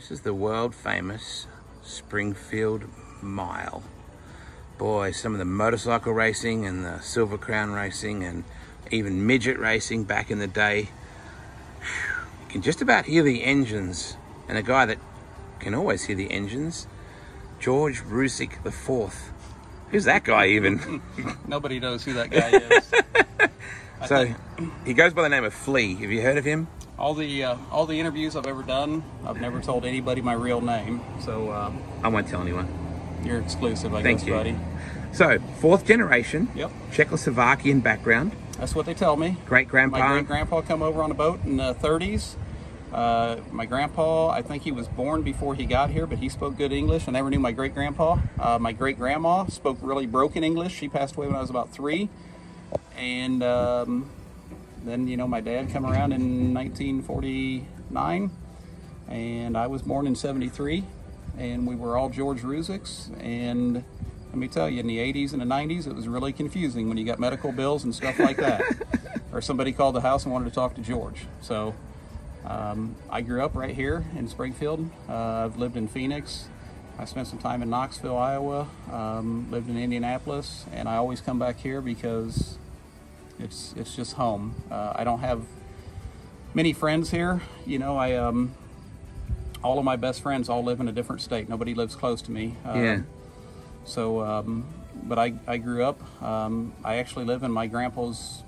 This is the world famous Springfield Mile. Boy, some of the motorcycle racing and the Silver Crown racing and even midget racing back in the day. You can just about hear the engines. And a guy that can always hear the engines, George Ruzic IV. Who's that guy even? Nobody knows who that guy is. So he goes by the name of Flea. Have you heard of him? All the interviews I've ever done, I've never told anybody my real name. So I won't tell anyone. You're exclusive, I guess, buddy. So, fourth generation. Yep. Czechoslovakian background. That's what they tell me. Great-grandpa. My great-grandpa come over on a boat in the 30s. My grandpa, I think he was born before he got here, but he spoke good English. I never knew my great-grandpa. My great-grandma spoke really broken English. She passed away when I was about 3. And then, you know, my dad come around in 1949, and I was born in 73, and we were all George Ruzics. And let me tell you, in the 80s and the 90s, it was really confusing when you got medical bills and stuff like that. Or somebody called the house and wanted to talk to George. So I grew up right here in Springfield. I've lived in Phoenix. I spent some time in Knoxville, Iowa, lived in Indianapolis, and I always come back here because it's just home. I don't have many friends here. You know, all of my best friends all live in a different state. Nobody lives close to me. So, but I grew up, I actually live in my grandpa's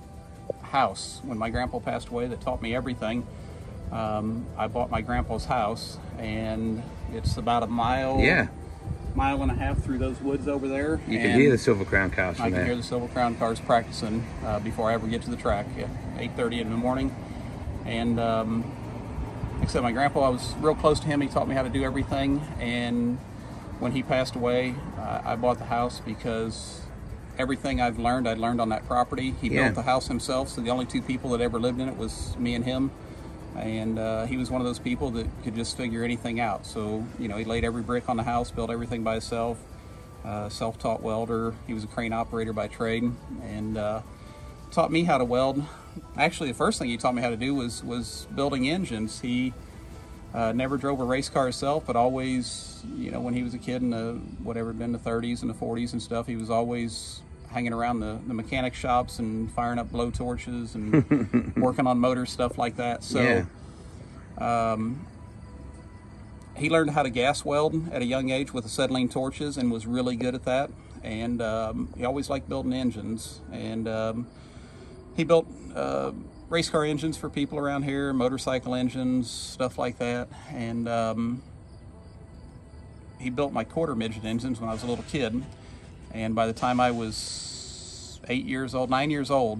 house. When my grandpa passed away, that taught me everything. I bought my grandpa's house, and it's about a mile and a half through those woods over there. You can hear the Silver Crown cars from there. I can hear the Silver Crown cars practicing before I ever get to the track at 8:30 in the morning. And like I said, my grandpa, I was real close to him. He taught me how to do everything. And when he passed away, I bought the house because everything I've learned, I learned on that property. He built the house himself, so the only 2 people that ever lived in it was me and him. And he was one of those people that could just figure anything out. So, you know, he laid every brick on the house, built everything by himself, self-taught welder. He was a crane operator by trade, and taught me how to weld. Actually, the first thing he taught me how to do was building engines. He never drove a race car himself, but always, you know, when he was a kid in the, whatever had been the 30s and the 40s and stuff, he was always hanging around the mechanic shops and firing up blow torches and working on motors, stuff like that. So he learned how to gas weld at a young age with acetylene torches and was really good at that. And he always liked building engines. And he built race car engines for people around here, motorcycle engines, stuff like that. And he built my quarter midget engines when I was a little kid. And by the time I was 9 years old,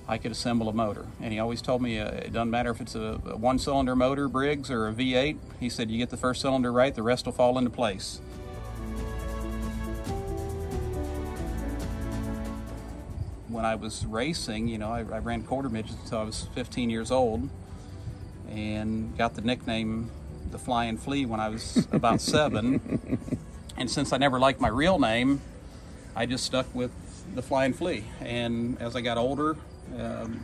I could assemble a motor. And he always told me it doesn't matter if it's a 1-cylinder motor, Briggs, or a V8. He said, you get the first cylinder right, the rest will fall into place. When I was racing, you know, I ran quarter midgets until I was 15 years old and got the nickname the Flying Flea when I was about 7. And since I never liked my real name, I just stuck with the Flying Flea. And as I got older,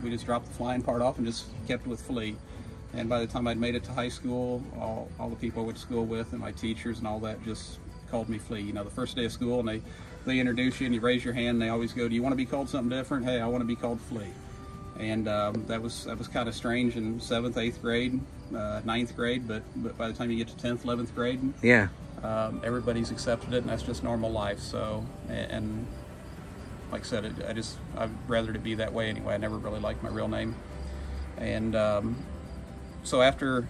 we just dropped the flying part off and just kept with Flea. And by the time I'd made it to high school, all the people I went to school with and my teachers and all that just called me Flea. You know, the first day of school, and they introduce you and you raise your hand, and they always go, do you want to be called something different? Hey, I want to be called Flea. And that was kind of strange in 7th, 8th grade, 9th grade, but by the time you get to 10th, 11th grade, everybody's accepted it, and that's just normal life. So, and like I said, I'd rather it be that way anyway. I never really liked my real name. And so after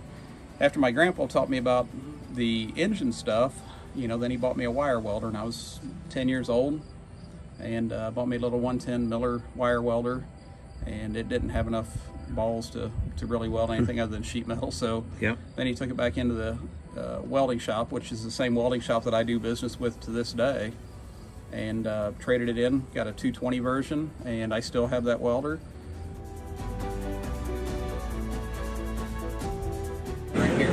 my grandpa taught me about the engine stuff, you know, then he bought me a wire welder, and I was 10 years old, and bought me a little 110 Miller wire welder, and it didn't have enough balls to really weld anything other than sheet metal. So then he took it back into the welding shop, which is the same welding shop that I do business with to this day, and traded it in, got a 220 version, and I still have that welder. Right here.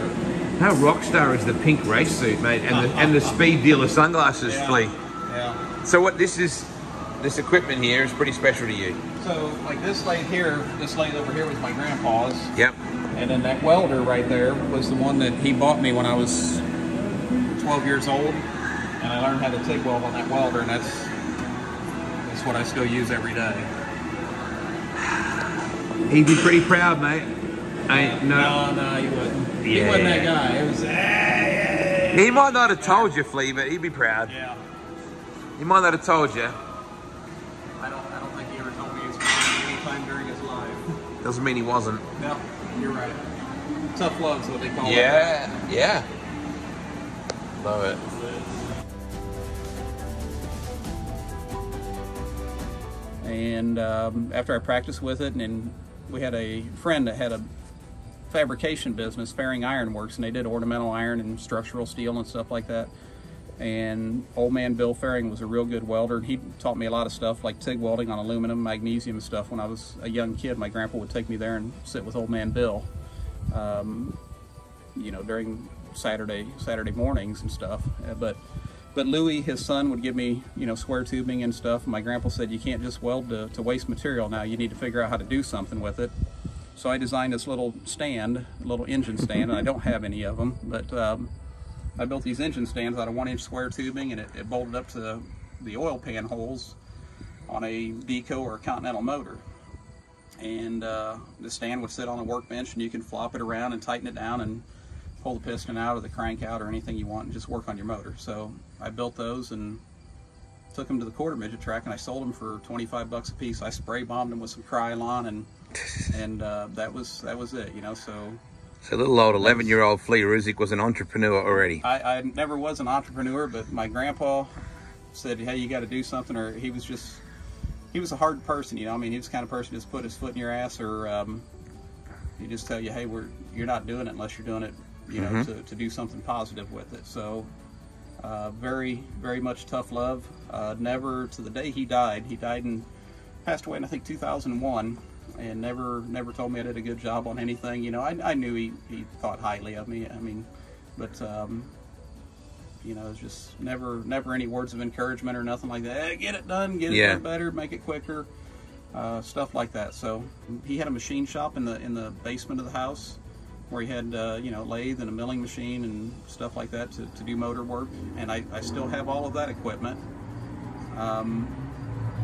How rock star is the pink race suit, mate, and the speed dealer sunglasses, Flea? Yeah. So what this equipment here is pretty special to you. So like this lathe over here was my grandpa's. Yep. And then that welder right there was the one that he bought me when I was 12 years old, and I learned how to TIG weld on that welder, and that's what I still use every day. He'd be pretty proud, mate. No, he wouldn't. Yeah. He wasn't that guy. It was. He might not have told you, Flea, but he'd be proud. Yeah. He might not have told you. I don't think he ever told me he was proud any time during his life. Doesn't mean he wasn't. No, you're right. Tough love's what they call it. Yeah. Love it. And after I practiced with it, and we had a friend that had a fabrication business, Fairing Iron Works, and they did ornamental iron and structural steel and stuff like that. And old man Bill Fairing was a real good welder, and he taught me a lot of stuff like TIG welding on aluminum, magnesium and stuff. When I was a young kid, my grandpa would take me there and sit with old man Bill, you know, during Saturday mornings and stuff. But Louis, his son, would give me, you know, square tubing and stuff. My grandpa said, you can't just weld to waste material now. You need to figure out how to do something with it. So I designed this little stand, a little engine stand, and I don't have any of them, but I built these engine stands out of 1-inch square tubing, and it bolted up to the oil pan holes on a Deco or a Continental motor. And the stand would sit on a workbench, and you can flop it around and tighten it down and pull the piston out or the crank out or anything you want and just work on your motor. So I built those and took them to the quarter midget track, and I sold them for 25 bucks a piece. I spray bombed them with some Krylon, and that was it, you know. So little old 11-year-old Flea Ruzic was an entrepreneur already. I never was an entrepreneur, but my grandpa said, hey, you got to do something. Or he was a hard person, you know. I mean, he was the kind of person to just put his foot in your ass, or he just tell you, hey, you're not doing it unless you're doing it, you know, to do something positive with it. So very, very much tough love. Never, to the day he died and passed away in, I think, 2001, and never told me I did a good job on anything. You know, I knew he thought highly of me. I mean, but you know, it's just never any words of encouragement or nothing like that. Hey, get it done, get it done better, make it quicker, stuff like that. So he had a machine shop in the basement of the house, where he had you know, lathe and a milling machine and stuff like that to do motor work, and I still have all of that equipment.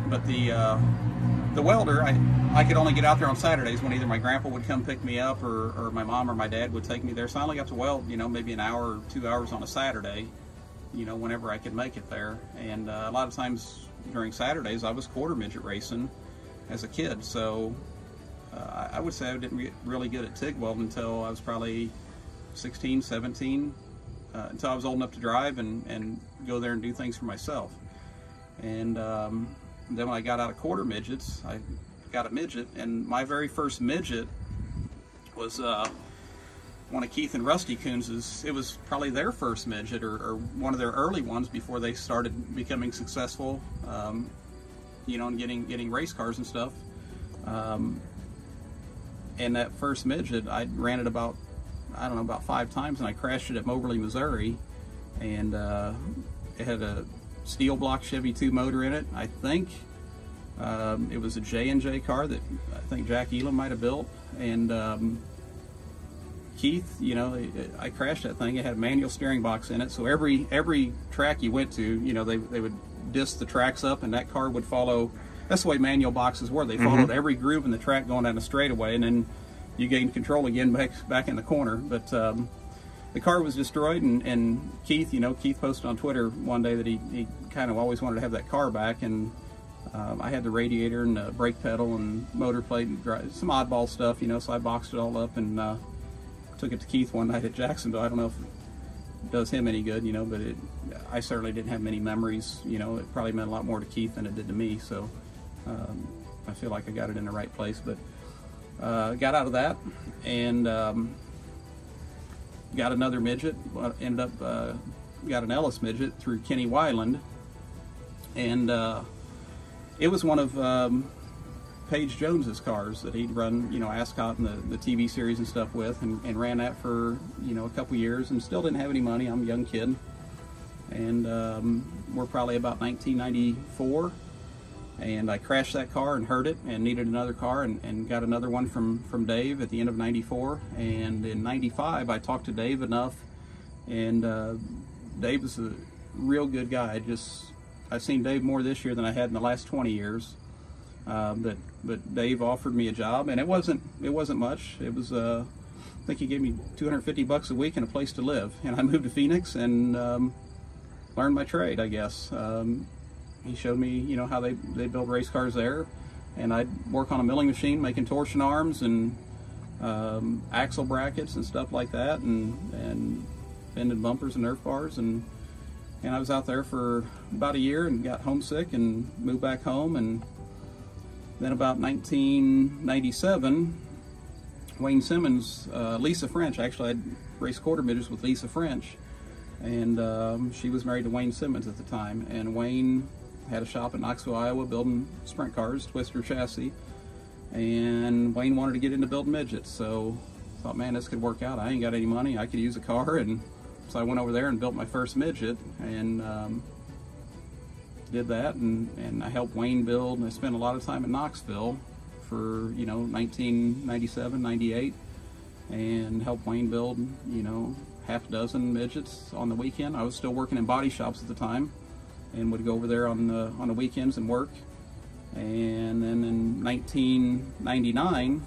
But the welder, I could only get out there on Saturdays when either my grandpa would come pick me up or my mom or my dad would take me there. So I only got to weld, you know, maybe an hour or 2 hours on a Saturday, you know, whenever I could make it there. And a lot of times during Saturdays I was quarter midget racing as a kid. So I would say I didn't get really good at TIG welding until I was probably 16, 17, until I was old enough to drive and go there and do things for myself. And then when I got out of quarter midgets, I got a midget, and my very first midget was one of Keith and Rusty Coons's. It was probably their first midget, or one of their early ones before they started becoming successful, you know, and getting race cars and stuff. And that first midget, I ran it about 5 times, and I crashed it at Moberly, Missouri, and it had a steel block Chevy 2 motor in it. I think it was a J&J car that I think Jack Elam might have built, and Keith, you know, I crashed that thing. It had a manual steering box in it, so every track you went to, you know, they would disc the tracks up, and that car would follow. That's the way manual boxes were. They followed every groove in the track going down a straightaway, and then you gained control again back in the corner. But the car was destroyed, and Keith, you know, Keith posted on Twitter one day that he kind of always wanted to have that car back, and I had the radiator and the brake pedal and motor plate and some oddball stuff, you know, so I boxed it all up and took it to Keith one night at Jacksonville. I don't know if it does him any good, you know, but I certainly didn't have many memories, you know. It probably meant a lot more to Keith than it did to me, so I feel like I got it in the right place. But got out of that and got another midget. Ended up got an Ellis midget through Kenny Weiland, and it was one of Paige Jones's cars that he'd run, you know, Ascot and the TV series and stuff with, and ran that for, you know, a couple years, and still didn't have any money. I'm a young kid, and we're probably about 1994. And I crashed that car and hurt it and needed another car, and got another one from Dave at the end of '94. And in '95, I talked to Dave enough, and Dave was a real good guy. I've seen Dave more this year than I had in the last 20 years. But Dave offered me a job, and it wasn't much. It was I think he gave me $250 a week and a place to live. And I moved to Phoenix and learned my trade, I guess. He showed me, you know, how they build race cars there, and I'd work on a milling machine making torsion arms and axle brackets and stuff like that, and bending bumpers and Nerf bars, and I was out there for about a year and got homesick and moved back home. And then about 1997, Wayne Simmons, Lisa French, actually I'd raced quarter midgets with Lisa French, and she was married to Wayne Simmons at the time, and Wayne had a shop in Knoxville, Iowa, building sprint cars, twister chassis, and Wayne wanted to get into building midgets, so I thought, man, this could work out. I ain't got any money, I could use a car, and so I went over there and built my first midget, and did that, and I helped Wayne build, and I spent a lot of time in Knoxville for, you know, 1997, 98, and helped Wayne build, you know, half a dozen midgets on the weekend. I was still working in body shops at the time, and would go over there on the weekends and work. And then in 1999,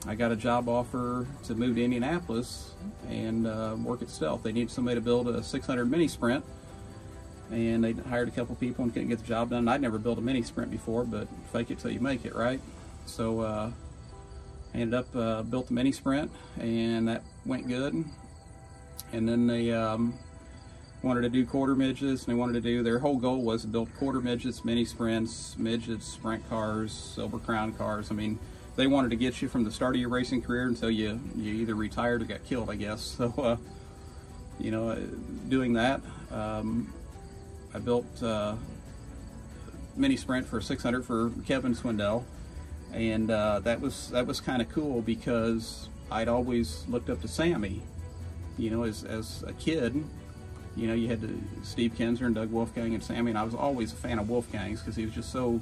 I got a job offer to move to Indianapolis and work at Stealth. They needed somebody to build a 600 mini sprint, and they hired a couple people and couldn't get the job done. I'd never built a mini sprint before, but fake it till you make it, right? So I ended up built the mini sprint, and that went good. And then they wanted to do quarter midgets, and they wanted to do, their whole goal was to build quarter midgets, mini sprints, midgets, sprint cars, silver crown cars. I mean, they wanted to get you from the start of your racing career until you either retired or got killed, I guess. So, you know, doing that, I built mini sprint for 600 for Kevin Swindell, and that was kind of cool because I'd always looked up to Sammy. You know, as a kid, you know, you had Steve Kinzer and Doug Wolfgang and Sammy, and I was always a fan of Wolfgang's because he was just so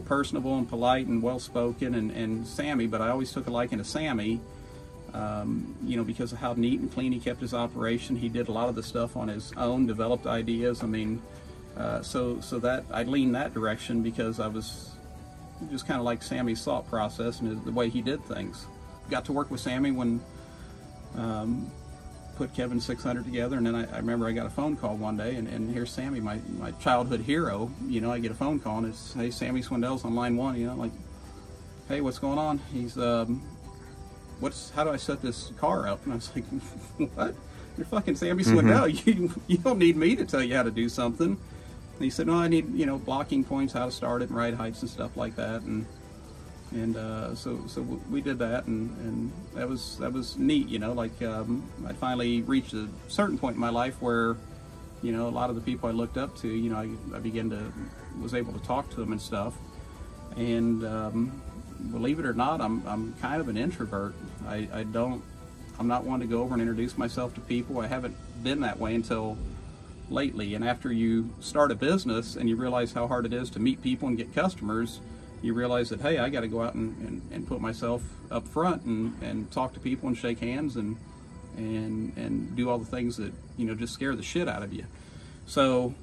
personable and polite and well-spoken, and Sammy, but I always took a liking to Sammy, you know, because of how neat and clean he kept his operation. He did a lot of the stuff on his own, developed ideas. I mean, so that I leaned that direction because I was just kind of like Sammy's thought process and the way he did things. Got to work with Sammy when put Kevin 600 together, and then I remember I got a phone call one day, and here's Sammy, my childhood hero. You know, I get a phone call, and it's, hey, Sammy Swindell's on line one. You know, like, hey, what's going on? He's, how do I set this car up? And I was like, what? You're fucking Sammy Swindell. You don't need me to tell you how to do something. And he said, no, I need, you know, blocking points, how to start it, and ride heights and stuff like that. And so we did that, and that was neat, you know. Like I finally reached a certain point in my life where, you know, a lot of the people I looked up to, you know, I was able to talk to them and stuff. And believe it or not, I'm kind of an introvert. I'm not one to go over and introduce myself to people. I haven't been that way until lately. And after you start a business and you realize how hard it is to meet people and get customers, you realize that, hey, I got to go out and put myself up front and talk to people and shake hands and do all the things that, you know, just scare the shit out of you. So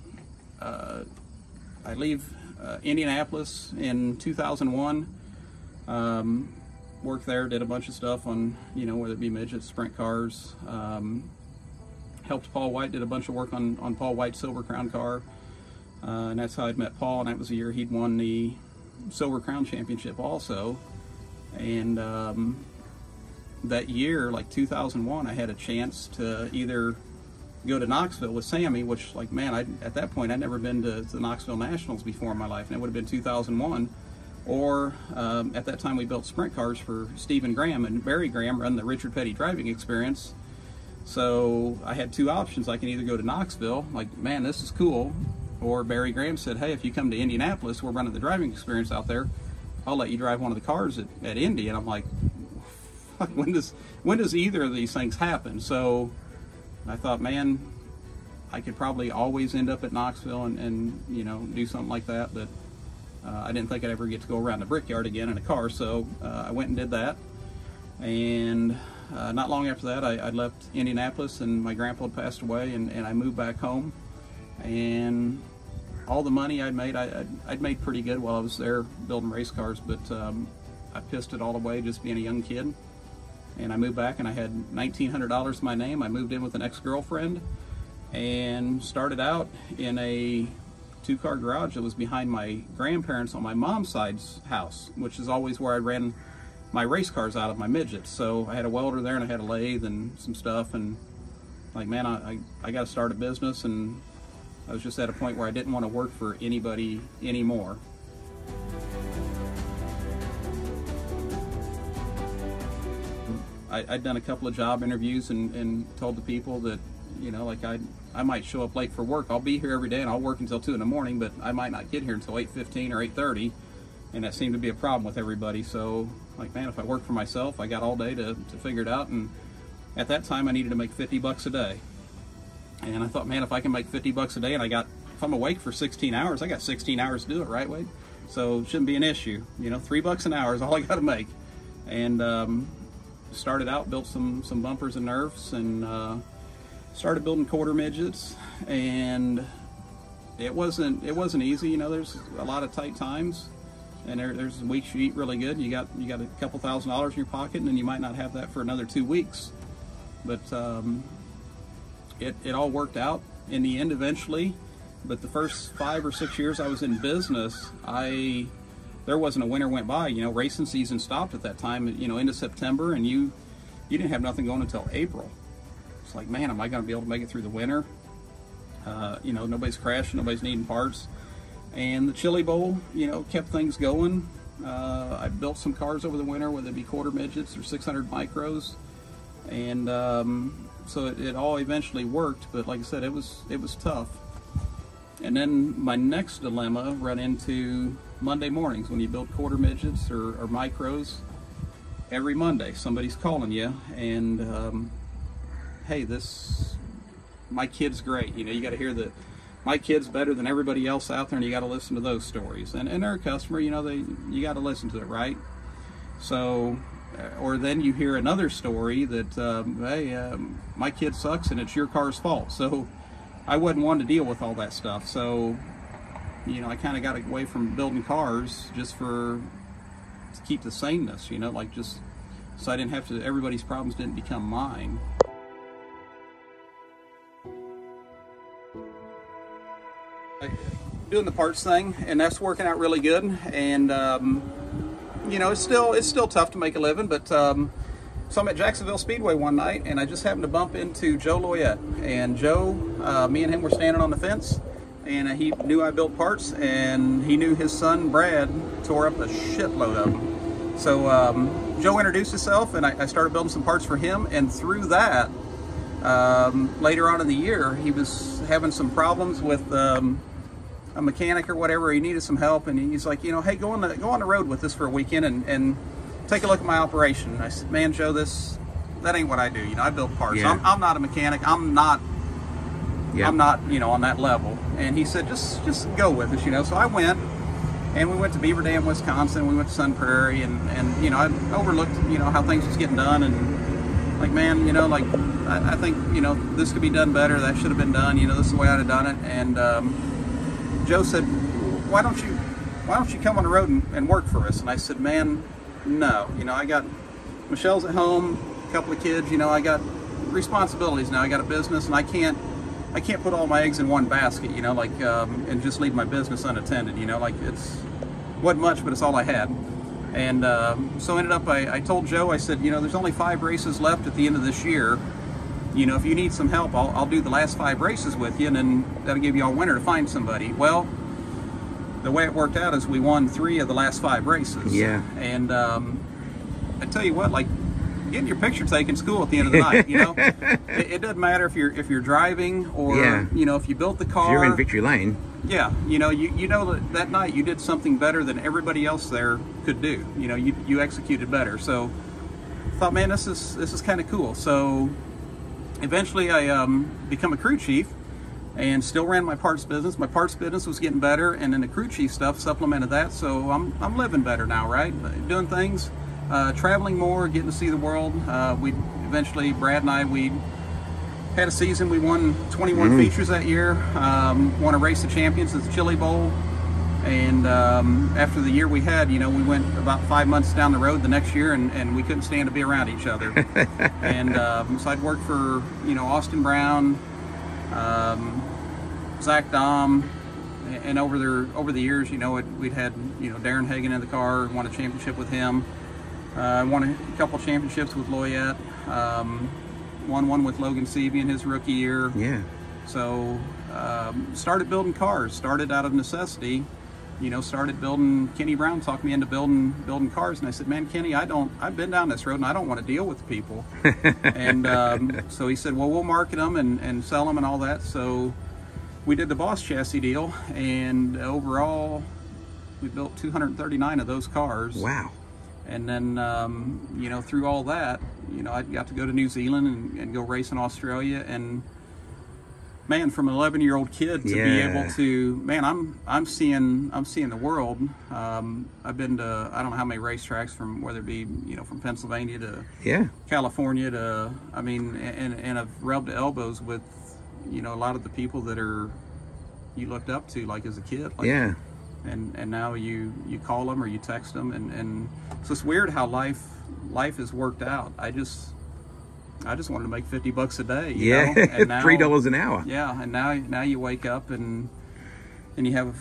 I leave Indianapolis in 2001, worked there, did a bunch of stuff on, you know, whether it be midgets, sprint cars, helped Paul White, did a bunch of work on Paul White's Silver Crown car, and that's how I'd met Paul, and that was the year he'd won the Silver Crown Championship also. And that year, like 2001, I had a chance to either go to Knoxville with Sammy, which, like, man, at that point I'd never been to the Knoxville Nationals before in my life, and it would have been 2001. Or at that time we built sprint cars for Stephen Graham, and Barry Graham run the Richard Petty driving experience. So I had two options. I can either go to Knoxville, like, man, this is cool, or Barry Graham said, hey, if you come to Indianapolis, we're running the driving experience out there, I'll let you drive one of the cars at Indy. And I'm like, when does either of these things happen? So I thought, man, I could probably always end up at Knoxville and you know, do something like that, but I didn't think I'd ever get to go around the brickyard again in a car, so I went and did that. And not long after that, I left Indianapolis, and my grandpa had passed away, and I moved back home. And all the money I'd made pretty good while I was there building race cars, but I pissed it all away just being a young kid. And I moved back, and I had $1,900 to my name. I moved in with an ex-girlfriend and started out in a two-car garage that was behind my grandparents on my mom's side's house, which is always where I ran my race cars out of, my midgets. So I had a welder there, and I had a lathe and some stuff, and like, man, I got to start a business. And I was just at a point where I didn't want to work for anybody anymore. I'd done a couple of job interviews and told the people that, you know, like I might show up late for work. I'll be here every day and I'll work until 2 in the morning, but I might not get here until 8:15 or 8:30, and that seemed to be a problem with everybody. So, like, man, if I work for myself, I got all day to figure it out. And at that time, I needed to make 50 bucks a day. And I thought, man, if I can make 50 bucks a day, and if I'm awake for 16 hours, I got 16 hours to do it, right, Wade? So it shouldn't be an issue. You know, $3 an hour is all I got to make. And started out, built some bumpers and nerfs, and started building quarter midgets. And it wasn't easy. You know, there's a lot of tight times, and there's weeks you eat really good. You got a couple $1,000s in your pocket, and then you might not have that for another 2 weeks. But it all worked out in the end eventually. But the first 5 or 6 years I was in business, there wasn't a winter went by. You know, racing season stopped at that time, you know, into September, and you didn't have nothing going until April. It's like, man, am I going to be able to make it through the winter? You know, nobody's crashing, nobody's needing parts. And the Chili Bowl, you know, kept things going. I built some cars over the winter, whether it be quarter midgets or 600 micros. And so it all eventually worked, but like I said, it was tough. And then my next dilemma run into Monday mornings when you build quarter midgets or micros. Every Monday somebody's calling you, and hey, my kid's great. You know, you got to hear that my kid's better than everybody else out there, and you got to listen to those stories. And they're a customer, you know, you got to listen to it, right? So, or then you hear another story that hey, my kid sucks and it's your car's fault. So I wasn't one to deal with all that stuff. So, you know, I kind of got away from building cars just to keep the sameness, you know, like just so I didn't have to, everybody's problems didn't become mine. Doing the parts thing, and that's working out really good. And you know, it's still tough to make a living, but so I'm at Jacksonville Speedway one night, and I just happened to bump into Joe Loyette. And Joe, me and him were standing on the fence, and he knew I built parts, and he knew his son Brad tore up a shitload of them. So Joe introduced himself, and I started building some parts for him. And through that, later on in the year, he was having some problems with a mechanic or whatever. He needed some help, and he's like, you know, hey, go on the road with us for a weekend and take a look at my operation. And I said, man, Joe, that ain't what I do. You know, I build parts. Yeah. I'm not a mechanic. I'm not, you know, on that level. And he said, just go with us, you know. So I went, and we went to Beaver Dam, Wisconsin. We went to Sun Prairie, and you know, I overlooked, you know, how things was getting done, and like, man, you know, like I think, you know, this could be done better. That should have been done. You know, this is the way I'd have done it. And Joe said, why don't you come on the road and work for us? And I said, man, no. You know, I got Michelle's at home, a couple of kids. You know, I got responsibilities now. I got a business, and I can't put all my eggs in one basket. You know, like and just leave my business unattended. You know, like wasn't much, but it's all I had. And so ended up, I told Joe, I said, you know, there's only 5 races left at the end of this year. You know, if you need some help, I'll do the last 5 races with you, and then that'll give you all winter to find somebody. Well, the way it worked out is we won 3 of the last 5 races. Yeah. And I tell you what, like, getting your picture taken is cool at the end of the night. You know, it doesn't matter if you're driving or you know, if you built the car. If you're in victory lane. Yeah, you know, you know that night you did something better than everybody else there could do. You know, you executed better. So I thought, man, this is kind of cool. So eventually I become a crew chief, and still ran my parts business. My parts business was getting better, and then the crew chief stuff supplemented that. So I'm living better now, right? Doing things, traveling more, getting to see the world. We eventually, Brad and I, we had a season. We won 21 features that year. Won a race of champions at the Chili Bowl. And after the year we had, you know, we went about 5 months down the road the next year, and we couldn't stand to be around each other. And so I'd worked for, you know, Austin Brown, Zach Dom, and over the years, you know, we'd had, you know, Darren Hagen in the car, won a championship with him. Won a couple championships with Loyette. Won one with Logan Seavey in his rookie year. Yeah. So started building cars. Started out of necessity. You know, started building. Kenny Brown talked me into building cars, and I said, "Man, Kenny, I've been down this road, and I don't want to deal with people." And so he said, "Well, we'll market them and sell them and all that." So we did the Boss chassis deal, and overall, we built 239 of those cars. Wow. And then, you know, through all that, you know, I got to go to New Zealand and go race in Australia. And man, from an 11-year-old kid to be able to, man, I'm seeing the world. I've been to, I don't know how many racetracks, from whether it be, you know, from Pennsylvania to California to, I mean, and I've rubbed elbows with, you know, a lot of the people that you looked up to, like as a kid. Like, and now you call them or you text them, and so it's weird how life has worked out. I just wanted to make $50 a day, you know? And now, $3 an hour. Yeah, and now you wake up and you have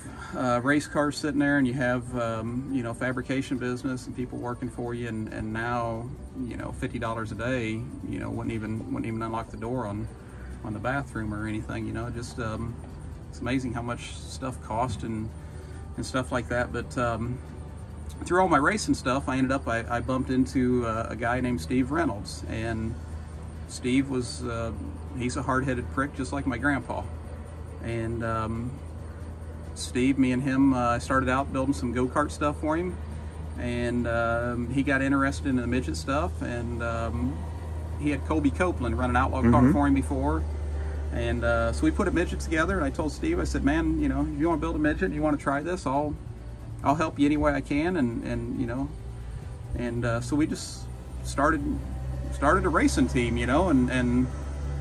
race cars sitting there, and you have you know, fabrication business and people working for you, and now, you know, $50 a day, you know, wouldn't even unlock the door on the bathroom or anything, you know. Just it's amazing how much stuff costs and stuff like that. But through all my racing stuff, I ended up, I bumped into a guy named Steve Reynolds, and Steve was, he's a hard-headed prick just like my grandpa. And Steve, me and him, started out building some go-kart stuff for him, and he got interested in the midget stuff, and he had Colby Copeland run an outlaw car for him before. And so we put a midget together, and I told Steve, I said, "Man, you know, if you want to build a midget, you want to try this, I'll help you any way I can." And you know, and so we just started a racing team, you know, and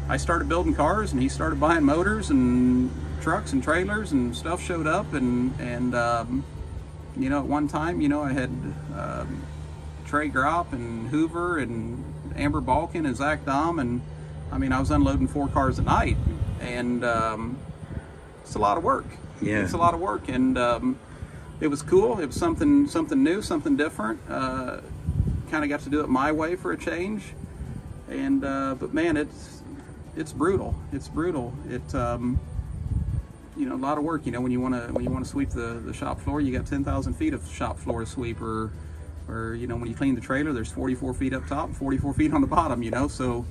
I started building cars, and he started buying motors and trucks and trailers, and stuff showed up, and you know, at one time, you know, I had Trey Gropp and Hoover and Amber Balkin and Zach Dom, and I mean, I was unloading 4 cars a night, and it's a lot of work. Yeah, it's a lot of work, and it was cool. It was something new, something different. Kind of got to do it my way for a change, and but man, it's brutal. It's brutal. It you know, a lot of work. You know, when you want to sweep the shop floor, you got 10,000 feet of shop floor to sweep, or you know, when you clean the trailer, there's 44 feet up top, 44 feet on the bottom. You know, so.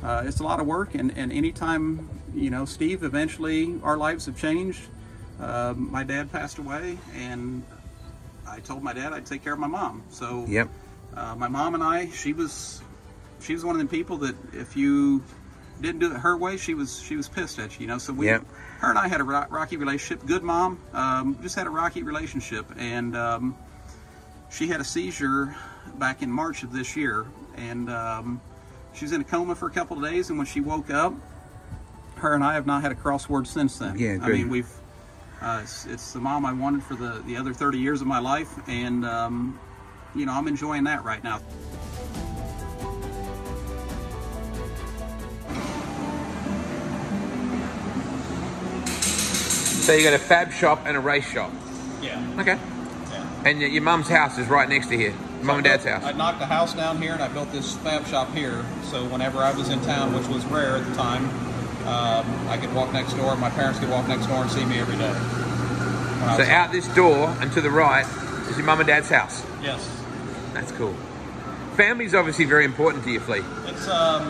It's a lot of work, and anytime, you know, Steve, eventually our lives have changed. My dad passed away, and I told my dad I'd take care of my mom. So my mom and I, she was one of the people that if you didn't do it her way, she was pissed at you, you know. So her and I had a rocky relationship. Good mom, just had a rocky relationship, and she had a seizure back in March of this year, and she was in a coma for a couple of days, and when she woke up, her and I have not had a crossword since then. Yeah, I mean, we've it's the mom I wanted for the other 30 years of my life, and you know, I'm enjoying that right now. So you got a fab shop and a race shop. Yeah. Okay. Yeah. And your mum's house is right next to here. Mom and Dad's house. I knocked a house down here, and I built this fab shop here. So whenever I was in town, which was rare at the time, I could walk next door. My parents could walk next door and see me every day. So out this door and to the right is your mum and dad's house. Yes. That's cool. Family's obviously very important to you, Flea. It's I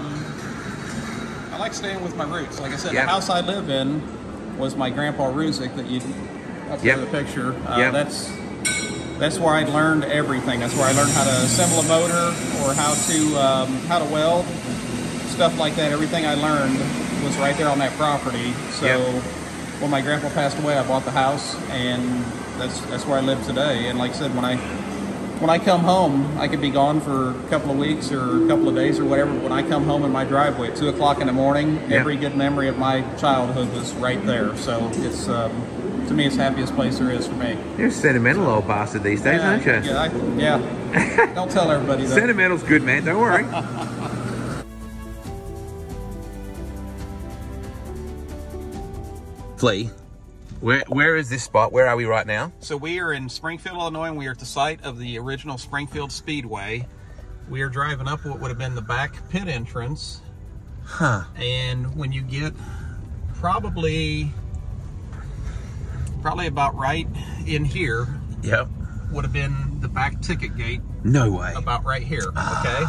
like staying with my roots. Like I said, the house I live in was my grandpa Ruzic that you up there in the picture. That's where I learned everything. That's where I learned how to assemble a motor, or how to weld, stuff like that. Everything I learned was right there on that property. So when my grandpa passed away, I bought the house, and that's where I live today. And like I said, when I come home, I could be gone for a couple of weeks or a couple of days or whatever. But when I come home in my driveway at 2 o'clock in the morning, every good memory of my childhood was right there. So it's to me, it's the happiest place there is for me. You're a sentimental old bastard these days, aren't you? Yeah. Don't tell everybody that. Sentimental's good, man. Don't worry. Flea, where is this spot? Where are we right now? So we are in Springfield, Illinois, and we are at the site of the original Springfield Speedway. We are driving up what would have been the back pit entrance. Huh. And when you get probably about right in here, yep, would have been the back ticket gate. No way. About right here, okay?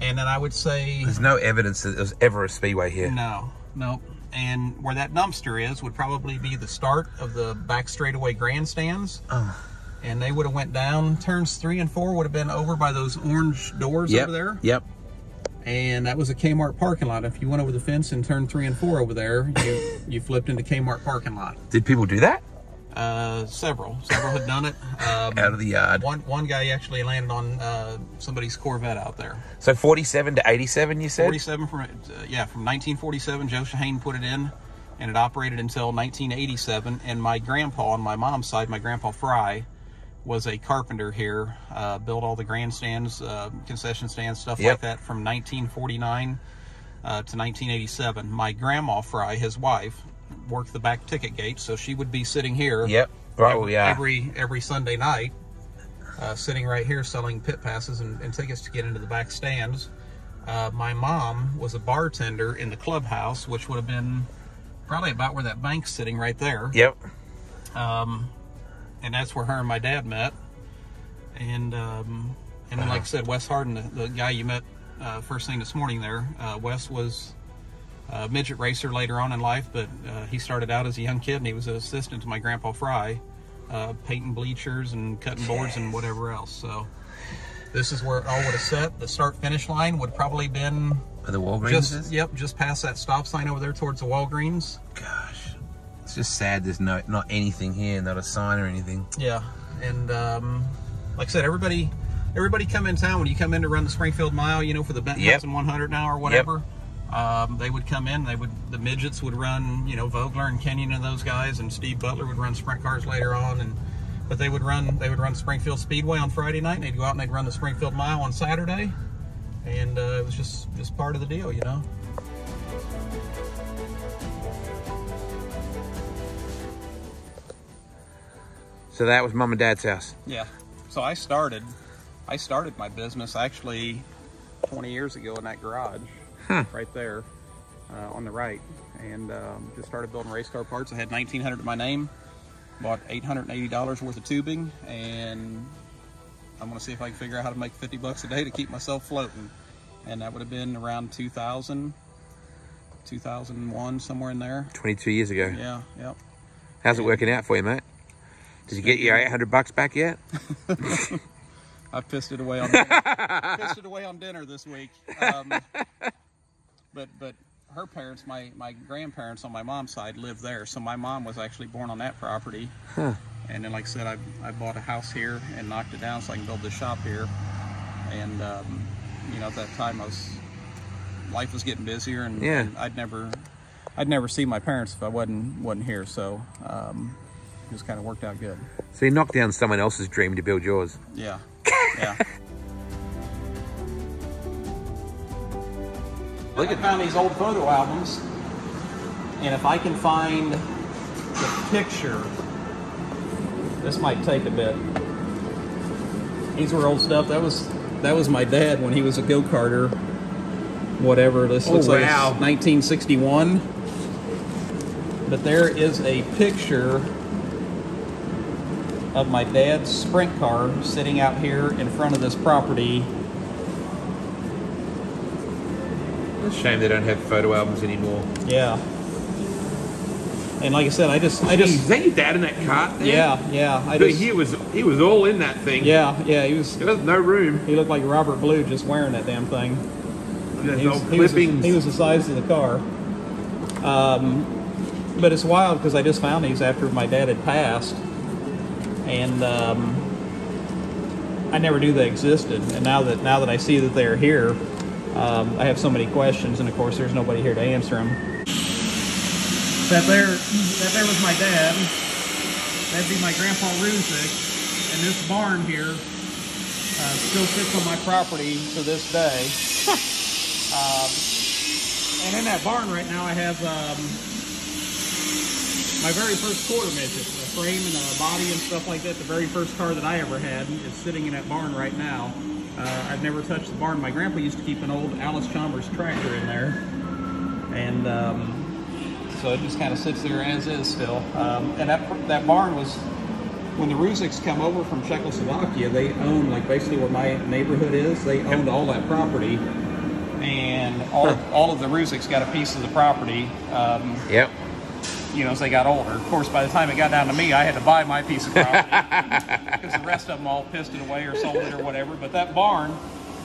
And then I would say... There's no evidence that there was ever a speedway here. No, nope. And where that dumpster is would probably be the start of the back straightaway grandstands. And they would have went down. Turns 3 and 4 would have been over by those orange doors over there. Yep. And that was a Kmart parking lot. If you went over the fence and turned 3 and 4 over there, you flipped into Kmart parking lot. Did people do that? Several had done it. Out of the yard. One guy actually landed on somebody's Corvette out there. So 47 to 87, you said? 47 from 1947. Joe Shahane put it in, and it operated until 1987. And my grandpa on my mom's side, my grandpa Fry, was a carpenter here. Built all the grandstands, concession stands, stuff like that from 1949 to 1987. My grandma Fry, his wife, worked the back ticket gate, so she would be sitting here every Sunday night, sitting right here selling pit passes and tickets to get into the back stands. My mom was a bartender in the clubhouse, which would have been probably about where that bank's sitting right there. Yep. And that's where her and my dad met. And then, like I said, Wes Harden, the guy you met first thing this morning there, Wes was a midget racer later on in life, but he started out as a young kid, and he was an assistant to my grandpa Fry, painting bleachers and cutting boards and whatever else. So this is where it all would have set. The start-finish line would probably been where the Walgreens just past that stop sign over there towards the Walgreens. Gosh. It's just sad there's not anything here, not a sign or anything. Yeah, and like I said, everybody come in town. When you come in to run the Springfield Mile, you know, for the Benton Hudson 100 now or whatever, they would come in. The midgets would run, you know, Vogler and Kenyon and those guys, and Steve Butler would run sprint cars later on. But they would run Springfield Speedway on Friday night, and they'd go out and they'd run the Springfield Mile on Saturday, and it was just part of the deal, you know. So that was Mom and Dad's house? Yeah. So I started my business actually 20 years ago in that garage, right there on the right, and just started building race car parts. I had 1,900 to my name, bought $880 worth of tubing, and I'm gonna see if I can figure out how to make 50 bucks a day to keep myself floating. And that would have been around 2000, 2001, somewhere in there. 22 years ago. Yeah, yep. How's it working out for you, mate? Did you get your 800 bucks back yet? I pissed it away on dinner. Pissed it away on dinner this week. But her parents, my grandparents on my mom's side, lived there. So my mom was actually born on that property. And then, like I said, I bought a house here and knocked it down so I can build this shop here. And you know, at that time, life was getting busier, and I'd never see my parents if I wasn't here. So. Just kind of worked out good. So you knocked down someone else's dream to build yours. Yeah, yeah. Look, I found these old photo albums, and if I can find the picture, this might take a bit. These were old stuff. That was my dad when he was a go-karter. Whatever. This looks like it's 1961. But there is a picture of my dad's sprint car sitting out here in front of this property. It's a shame they don't have photo albums anymore. Yeah. And like I said, I just is that your dad in that cart there? Yeah. He was all in that thing. Yeah, he was. There was no room. He looked like Robert Blue just wearing that damn thing. He was the size of the car. But it's wild because I just found these after my dad had passed, and I never knew they existed. And now that I see that they're here, I have so many questions, and of course there's nobody here to answer them. That there was my dad. That'd be my grandpa Ruzic, and this barn here still sits on my property to this day. And in that barn right now I have my very first quarter midget, a frame and a body and stuff like that. The very first car that I ever had is sitting in that barn right now. I've never touched the barn. My grandpa used to keep an old Alice Chalmers tractor in there, and so it just kind of sits there as is still. And that barn was, when the Ruzics come over from Czechoslovakia, they owned, like, basically where my neighborhood is. They owned all that property, and all of the Ruzics got a piece of the property. Yep. You know, as they got older. Of course, by the time it got down to me, I had to buy my piece of property because the rest of them all pissed it away or sold it or whatever. But that barn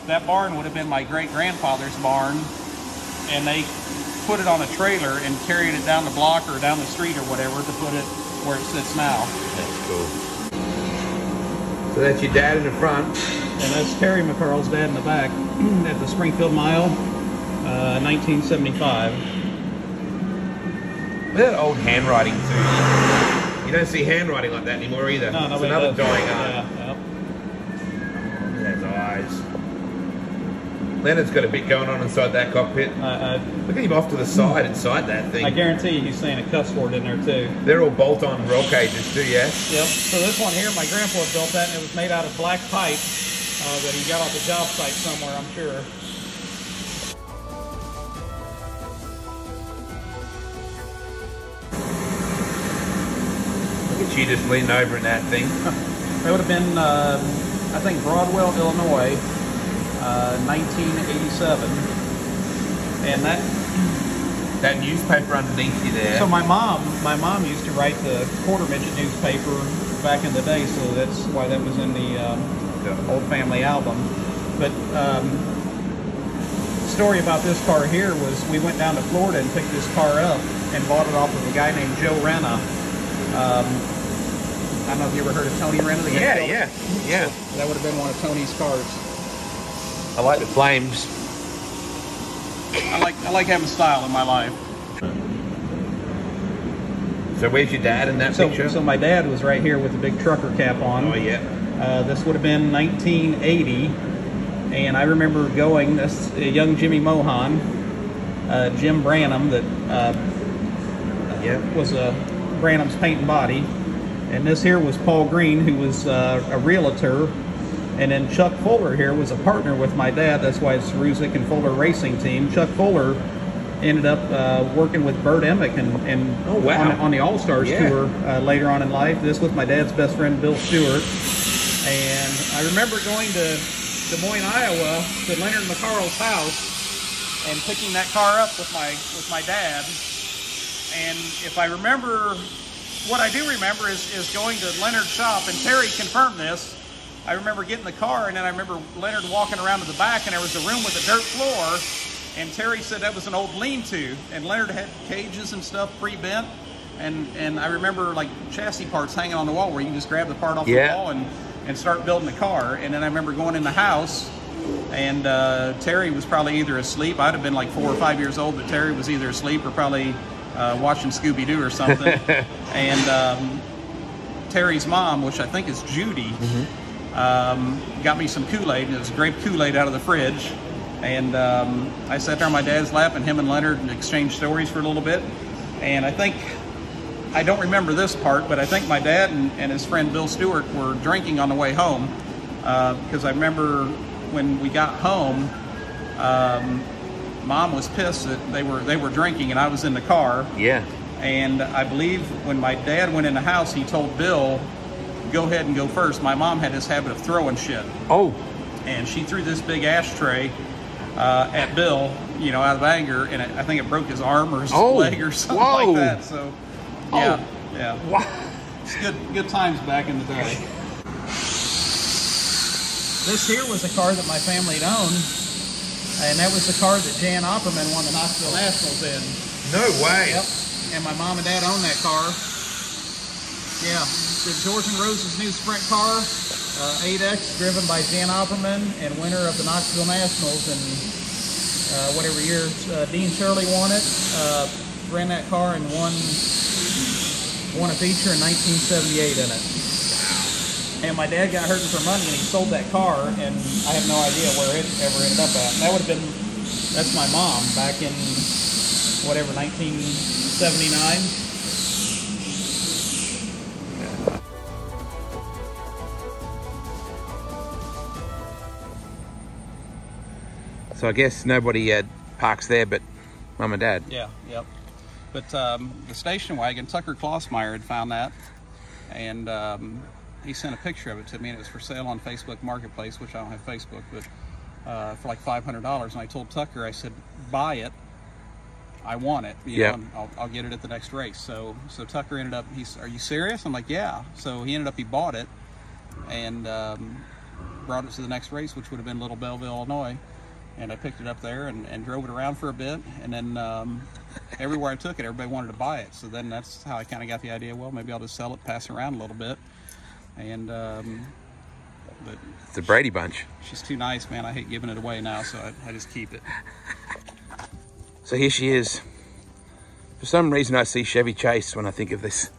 would have been my great-grandfather's barn, and they put it on a trailer and carried it down the block or down the street or whatever to put it where it sits now. That's cool. So that's your dad in the front. And that's Terry McCarl's dad in the back at the Springfield Mile, 1975. Look at that old handwriting too. You don't see handwriting like that anymore either. No, it's another dying art. Yeah. Look at those eyes. Leonard's got a bit going on inside that cockpit. Look at him off to the side inside that thing. I guarantee you he's saying a cuss word in there too. They're all bolt-on roll cages too, yeah? Yep. So this one here, my grandpa built that, and it was made out of black pipe that he got off the job site somewhere, I'm sure. She just leaned over in that thing. It would have been, I think, Broadwell, Illinois, 1987. And that newspaper underneath you there. So my mom used to write the quarter midget newspaper back in the day, so that's why that was in the old family album. But the story about this car here was we went down to Florida and picked this car up and bought it off of a guy named Joe Renna. I don't know if you ever heard of Tony Renna. Yeah. So that would have been one of Tony's cars. I like the flames. I like having style in my life. So where's your dad in that picture? So my dad was right here with the big trucker cap on. Oh yeah. This would have been 1980, and I remember going. This young Jimmy Mohan, Jim Branham, that was Branham's Paint and Body. And this here was Paul Green, who was a realtor. And then Chuck Fuller here was a partner with my dad. That's why it's Ruzic and Fuller Racing Team. Chuck Fuller ended up working with Bert Emick and on the All-Stars tour later on in life. This was my dad's best friend, Bill Stewart. And I remember going to Des Moines, Iowa, to Leonard McCarl's house and picking that car up with my dad. And if I remember, what I do remember is going to Leonard's shop, and Terry confirmed this. I remember getting the car, and then I remember Leonard walking around to the back, and there was a room with a dirt floor, and Terry said that was an old lean-to, and Leonard had cages and stuff pre-bent, and I remember like chassis parts hanging on the wall where you can just grab the part off the wall and start building the car. And then I remember going in the house, and Terry was probably either asleep. I'd have been like 4 or 5 years old, but Terry was either asleep or probably watching Scooby-Doo or something. And Terry's mom, which I think is Judy, got me some Kool-Aid, and it was grape Kool-Aid out of the fridge. And I sat there on my dad's lap, and him and Leonard exchanged stories for a little bit. And I don't remember this part, but I think my dad and his friend Bill Stewart were drinking on the way home, because I remember when we got home, Mom was pissed that they were drinking and I was in the car. Yeah. And I believe when my dad went in the house, he told Bill, "Go ahead and go first." My mom had this habit of throwing shit. Oh. And she threw this big ashtray at Bill, you know, out of anger, and I think it broke his arm or his leg or something like that. So, yeah, yeah. Wow. It's good times back in the day. This here was a car that my family had owned, and that was the car that Jan Opperman won the Knoxville Nationals in. No way. Yep. And my mom and dad own that car. Yeah. The George and Rose's new sprint car, 8X, driven by Jan Opperman and winner of the Knoxville Nationals in whatever year. Dean Shirley won it. Ran that car and won a feature in 1978 in it. And my dad got hurting for money and he sold that car, and I have no idea where it ever ended up at. And that would have been, that's my mom back in whatever, 1979. So I guess nobody parks there but Mum and Dad. Yeah, yep. But the station wagon, Tucker Klossmeyer had found that, and he sent a picture of it to me, and it was for sale on Facebook Marketplace, which I don't have Facebook, but for like $500. And I told Tucker, I said, buy it. I want it. You know, and I'll get it at the next race. So Tucker ended up, are you serious? I'm like, yeah. So he ended up, he bought it and brought it to the next race, which would have been Little Belleville, Illinois. And I picked it up there and drove it around for a bit. And then everywhere I took it, everybody wanted to buy it. So then that's how I kind of got the idea, well, maybe I'll just sell it, pass it around a little bit. And but it's a Brady Bunch. She's too nice, man. I hate giving it away now, so I just keep it. So here she is. For some reason, I see Chevy Chase when I think of this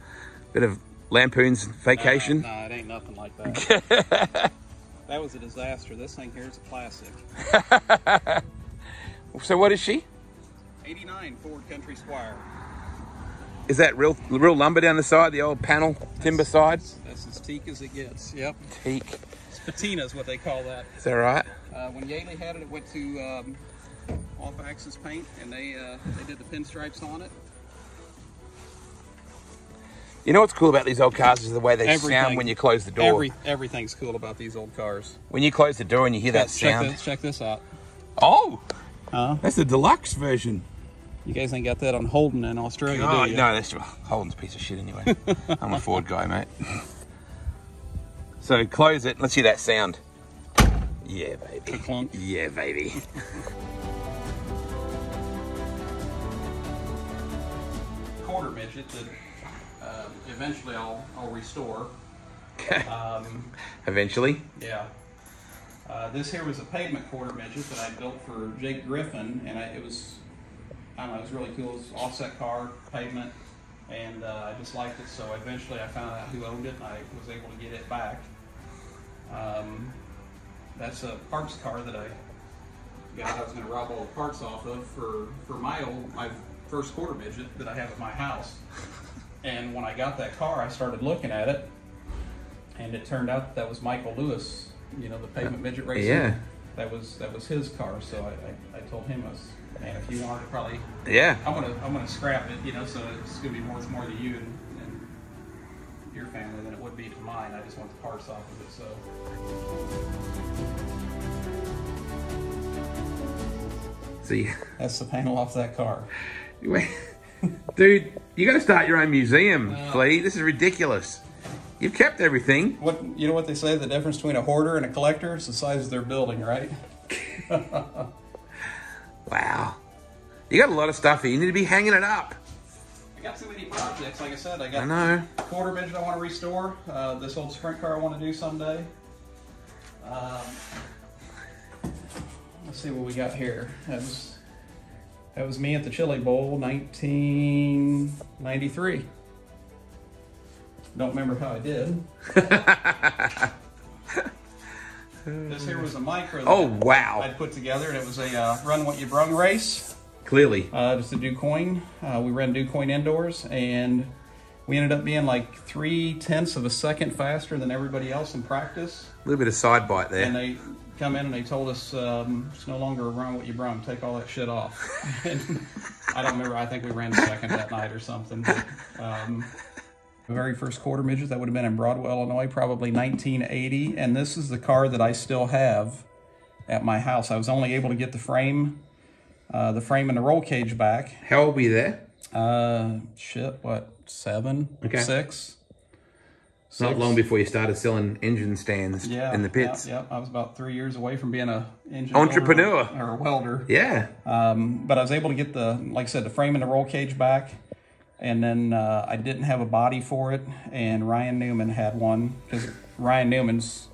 bit of Lampoon's Vacation. No, it ain't nothing like that. That was a disaster. This thing here is a classic. So what is she? 89 Ford Country Squire. Is that real lumber down the side, the old panel timber side? That's as teak as it gets. Yep. Teak. It's patina is what they call that. Is that right? When Yaley had it, it went to Off Axis Paint, and they did the pinstripes on it. You know what's cool about these old cars is the way they sound when you close the door. Everything's cool about these old cars. When you close the door and you hear that sound. Check this out. Oh, that's the deluxe version. You guys ain't got that on Holden in Australia, oh, do you? No, that's Holden's a piece of shit anyway. I'm a Ford guy, mate. So close it. Let's hear that sound. Yeah, baby. Clunk. Yeah, baby. Quarter midget that eventually I'll restore. Eventually? Yeah. This here was a pavement quarter midget that I built for Jake Griffin, and it was really cool. It was offset car, pavement, and I just liked it, so eventually I found out who owned it, and I was able to get it back. That's a parts car that I was going to rob all the parts off of for my first quarter midget that I have at my house. And when I got that car, I started looking at it, and it turned out that was Michael Lewis, you know, the pavement midget racer. Yeah. That was his car. So I told him, man, if you want it, probably. Yeah. I'm gonna scrap it, you know, so it's gonna be worth more to you and your family than it would be to mine. I just want the parts off of it. So. See. That's the panel off that car. Dude, you got to start your own museum, Flea. This is ridiculous. You've kept everything. You know what they say? The difference between a hoarder and a collector is the size of their building, right? Wow. You got a lot of stuff here. You need to be hanging it up. I got too many projects. Like I said, I got quarter midget I want to restore. This old sprint car I want to do someday. Let's see what we got here. That was me at the Chili Bowl, 1993. Don't remember how I did. This here was a micro that I'd put together, and it was a run what you brung race. Clearly. Just a DuQuoin. We ran DuQuoin indoors, and we ended up being like 0.3 of a second faster than everybody else in practice. A little bit of side bite there. And they come in and they told us it's no longer a run what you brung. Take all that shit off. And I don't remember. I think we ran second that night or something. But, the very first quarter midget, that would have been in Broadwell, Illinois, probably 1980. And this is the car that I still have at my house. I was only able to get the frame and the roll cage back. How old were you there? 7, 6. Not long before you started selling engine stands in the pits. Yeah. I was about 3 years away from being a engine entrepreneur or a welder. Yeah. But I was able to get like I said, the frame and the roll cage back. And then I didn't have a body for it. And Ryan Newman had one, because Ryan Newman's,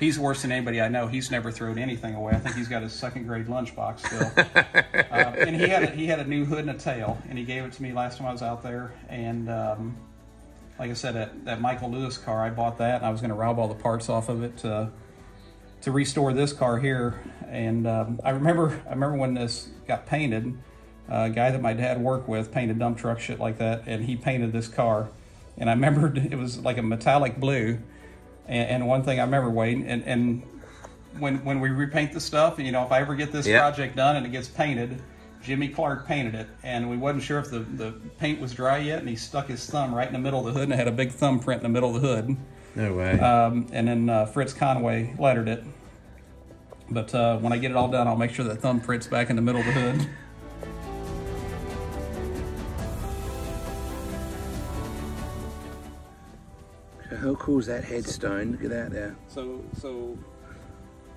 he's worse than anybody I know. He's never thrown anything away. I think he's got his 2nd grade lunchbox still. And he had a new hood and a tail, and he gave it to me last time I was out there. And like I said, that Michael Lewis car, I bought that, and I was going to rob all the parts off of it to restore this car here. And I remember when this got painted. A guy that my dad worked with painted dump truck shit like that, and he painted this car. And I remembered it was like a metallic blue. And one thing I remember, Wade, and when we repaint the stuff, and you know, if I ever get this project done and it gets painted, Jimmy Clark painted it, and we wasn't sure if the paint was dry yet, and he stuck his thumb right in the middle of the hood, and it had a big thumbprint in the middle of the hood. No way. And then Fritz Conway lettered it. But when I get it all done, I'll make sure that thumbprint's back in the middle of the hood. How cool is that headstone? Look at that there. So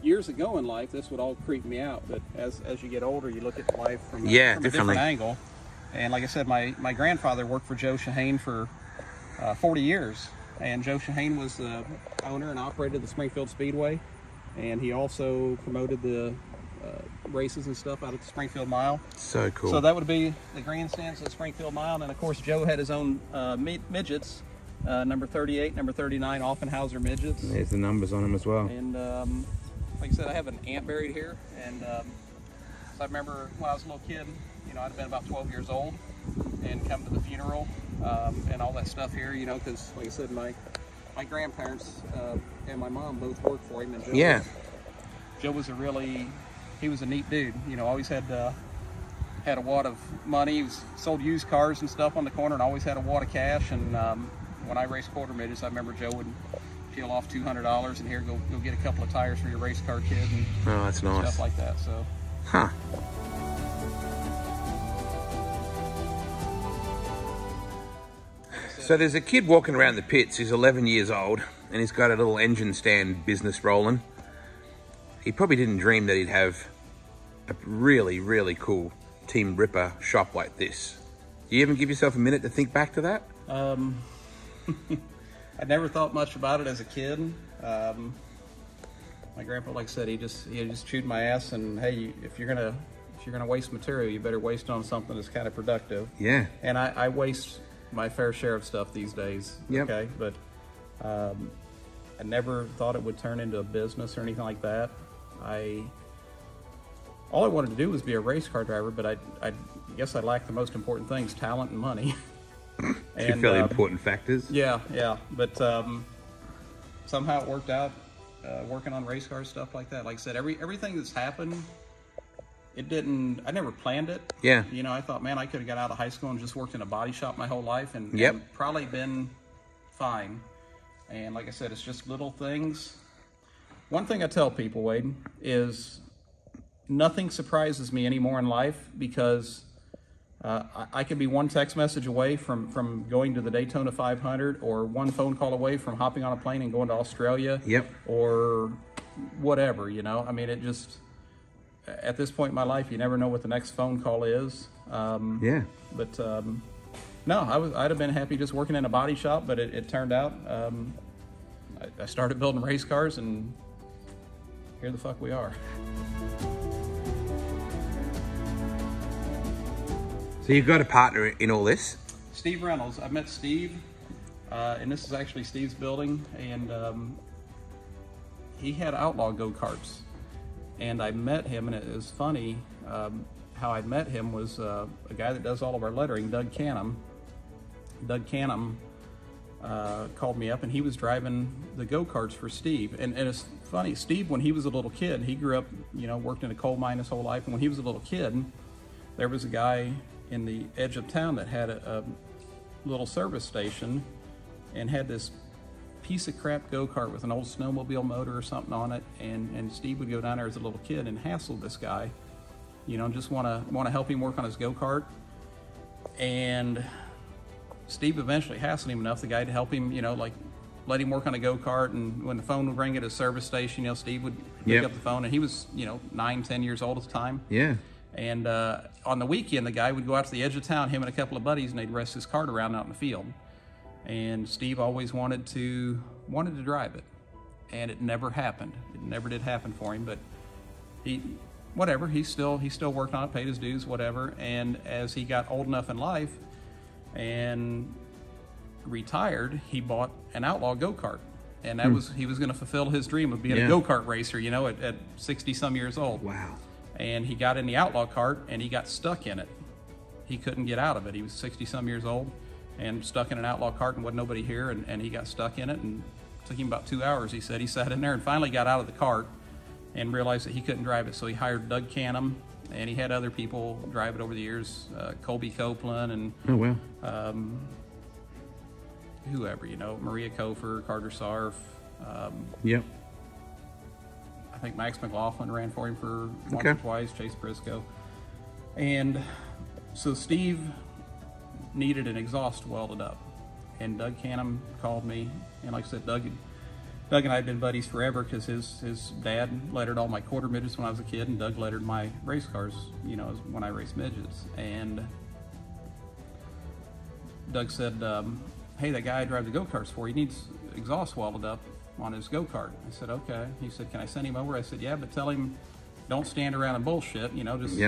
years ago in life, this would all creep me out. But as you get older, you look at life from a different angle. And like I said, my grandfather worked for Joe Shahane for 40 years. And Joe Shahane was the owner and operated the Springfield Speedway. And he also promoted the races and stuff out at the Springfield Mile. So cool. So that would be the grandstands at the Springfield Mile. And of course, Joe had his own midgets. Number 38, number 39 Offenhauser midgets. There's the numbers on them as well. And like I said, I have an aunt buried here. And so I remember when I was a little kid, you know, I'd have been about 12 years old and come to the funeral and all that stuff here, you know, because like I said, my grandparents and my mom both worked for him. And Joe was he was a neat dude, you know, always had a wad of money. He sold used cars and stuff on the corner and always had a wad of cash. And when I raced quarter midgets, I remember Joe would peel off $200 and here, go get a couple of tires for your race car kid and that's nice. Stuff like that. So. Huh. So there's a kid walking around the pits. He's 11 years old and he's got a little engine stand business rolling. He probably didn't dream that he'd have a really, really cool Team Ripper shop like this. Do you even give yourself a minute to think back to that? I never thought much about it as a kid. My grandpa, like I said, he just chewed my ass. And hey, if you're gonna waste material, you better waste it on something that's kind of productive. Yeah. And I waste my fair share of stuff these days. Yep. Okay, but I never thought it would turn into a business or anything like that. All I wanted to do was be a race car driver, but I guess I lacked the most important things: talent and money. Two fairly important factors. Yeah. But somehow it worked out, working on race cars, stuff like that. Like I said, everything that's happened, I never planned it. Yeah. You know, I thought, man, I could have got out of high school and just worked in a body shop my whole life and probably been fine. And like I said, it's just little things. One thing I tell people, Wade, is nothing surprises me anymore in life, because I could be one text message away from going to the Daytona 500, or one phone call away from hopping on a plane and going to Australia. Yep. Or whatever, you know. I mean, it just, at this point in my life, you never know what the next phone call is. Yeah. But no, I'd have been happy just working in a body shop, but it turned out I started building race cars, and here the fuck we are. So you've got a partner in all this? Steve Reynolds. I met Steve, and this is actually Steve's building, and he had outlaw go-karts. And I met him, and it was funny, how I met him was a guy that does all of our lettering, Doug Canham. Doug Canham called me up, and he was driving the go-karts for Steve. And it's funny, Steve, when he was a little kid, he grew up, you know, worked in a coal mine his whole life, and when he was a little kid, there was a guy in the edge of town that had a little service station and had this piece of crap go-kart with an old snowmobile motor or something on it, and Steve would go down there as a little kid and hassle this guy, you know, just want to help him work on his go-kart. And Steve eventually hassled him enough, the guy, to help him, you know, like let him work on a go-kart, and when the phone would ring at a service station, you know, Steve would pick up the phone, and he was, you know, 9, 10 years old at the time. Yeah. And on the weekend, the guy would go out to the edge of town, him and a couple of buddies, and they'd rest his cart around out in the field. And Steve always wanted to drive it, and it never happened. It never did happen for him, but he still worked on it, paid his dues, whatever. And as he got old enough in life and retired, he bought an outlaw go-kart, and that was, he was going to fulfill his dream of being a go-kart racer, you know, at 60 some years old. Wow. And he got in the outlaw cart, and he got stuck in it. He couldn't get out of it. He was 60 some years old and stuck in an outlaw cart, and wasn't nobody here, and he got stuck in it, and it took him about 2 hours. He said he sat in there and finally got out of the cart and realized that he couldn't drive it. So he hired Doug Canham, and he had other people drive it over the years, Colby Copeland, and whoever, you know, Maria Kofer, Carter Sarf. Yep. I think Max McLaughlin ran for him for once or twice, Chase Briscoe. And so Steve needed an exhaust welded up, and Doug Canham called me, and like I said, Doug and I had been buddies forever, because his dad lettered all my quarter midgets when I was a kid, and Doug lettered my race cars, you know, when I raced midgets. And Doug said, hey, that guy I drive the go-karts for, he needs exhaust welded up on his go-kart. I said, okay. He said, can I send him over? I said, yeah, but tell him, don't stand around and bullshit, you know, just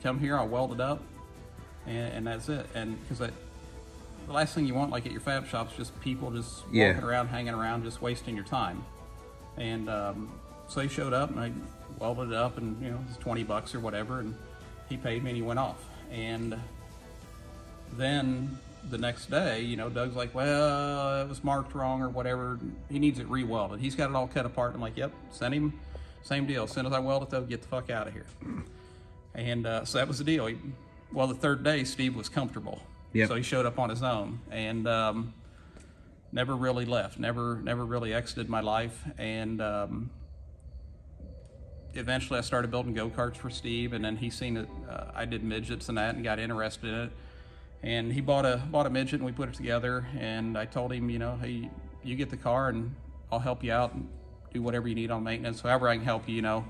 come here, I'll weld it up, and that's it. And because the last thing you want, like at your fab shop, is just people just walking around, hanging around, just wasting your time. And so he showed up, and I welded it up, and, you know, it was $20 or whatever, and he paid me, and he went off. And then the next day, you know, Doug's like, well, it was marked wrong or whatever. He needs it re-welded. He's got it all cut apart. I'm like, yep, send him. Same deal. As soon as I weld it, though, get the fuck out of here. And so that was the deal. Well, the third day, Steve was comfortable. So he showed up on his own, and never really left. Never really exited my life. And eventually I started building go-karts for Steve, and then he seen that I did midgets and that, and got interested in it. And he bought a midget, and we put it together, and I told him, you know, hey, you get the car and I'll help you out and do whatever you need on maintenance, however I can help you, you know.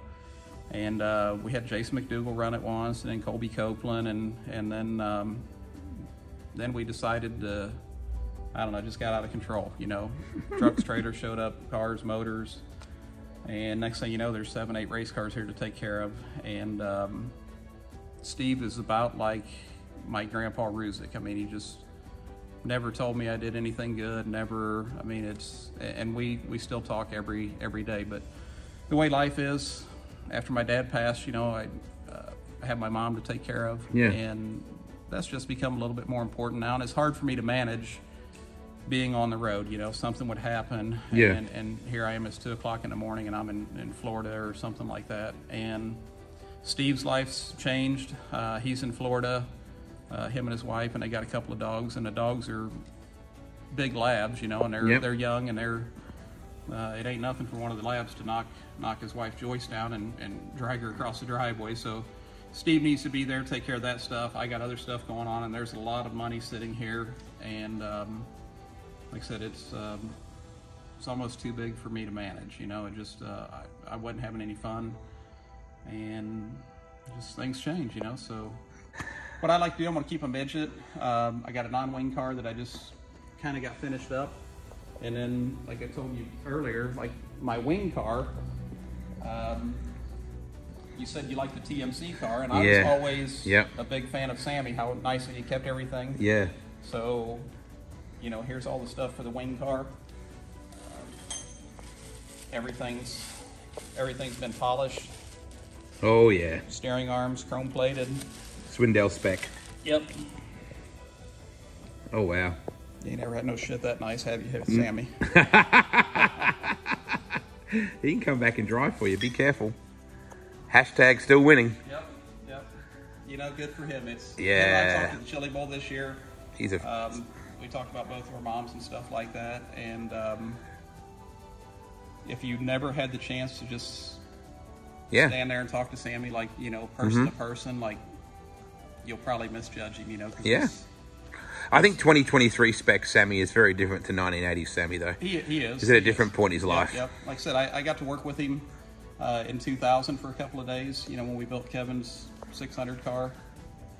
And we had Jason McDougal run it once, and then Colby Copeland, and then we decided to, I don't know, just got out of control, you know. Trucks, trailers showed up, cars, motors, and next thing you know, there's 7, 8 race cars here to take care of. And Steve is about like my grandpa Ruzic. I mean, he just never told me I did anything good, never. I mean, it's, and we still talk every day. But the way life is, after my dad passed, you know, I had my mom to take care of, and that's just become a little bit more important now. And it's hard for me to manage being on the road. You know, something would happen, and here I am, it's 2 o'clock in the morning, and I'm in Florida or something like that. And Steve's life's changed. He's in Florida. Him and his wife, and they got a couple of dogs, and the dogs are big labs, you know, and they're young, and they're it ain't nothing for one of the labs to knock his wife Joyce down and drag her across the driveway. So Steve needs to be there, take care of that stuff. I got other stuff going on, and there's a lot of money sitting here, and like I said, it's almost too big for me to manage, you know. It just I wasn't having any fun, and just things change, you know. So what I like to do, I'm going to keep a midget. I got a non-wing car that I just kind of got finished up. And then, like I told you earlier, like my wing car, you said you liked the TMC car, and I was always a big fan of Sammy, how nicely he kept everything. So, you know, here's all the stuff for the wing car. Everything's been polished. Oh, yeah. Steering arms, chrome plated. Swindell spec. Yep. Oh, wow. You never had no shit that nice, have you, Sammy? He can come back and drive for you. Be careful. Hashtag still winning. Yep. You know, good for him. It's yeah. I talked to the Chili Bowl this year. He's a. We talked about both of our moms and stuff like that, and if you never had the chance to just stand there and talk to Sammy, like, you know, person to person, like, you'll probably misjudge him, you know. Yeah. I think 2023 spec Sammy is very different to 1980 Sammy, though. He is. He's at a different point in his life. Yep. Like I said, I got to work with him in 2000 for a couple of days, you know, when we built Kevin's 600 car.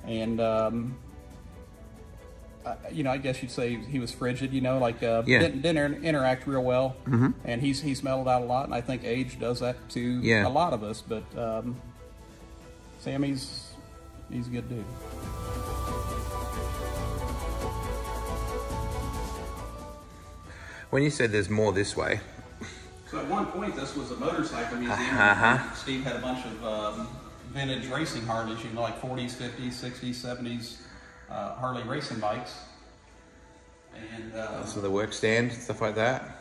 And, you know, I guess you'd say he was frigid, you know, like didn't interact real well. And he's mellowed out a lot, and I think age does that to a lot of us. But Sammy's a good dude. When you said there's more this way. So at one point, this was a motorcycle museum. Steve had a bunch of vintage racing Harleys, you know, like 40s, 50s, 60s, 70s Harley racing bikes. And so the work stand, stuff like that.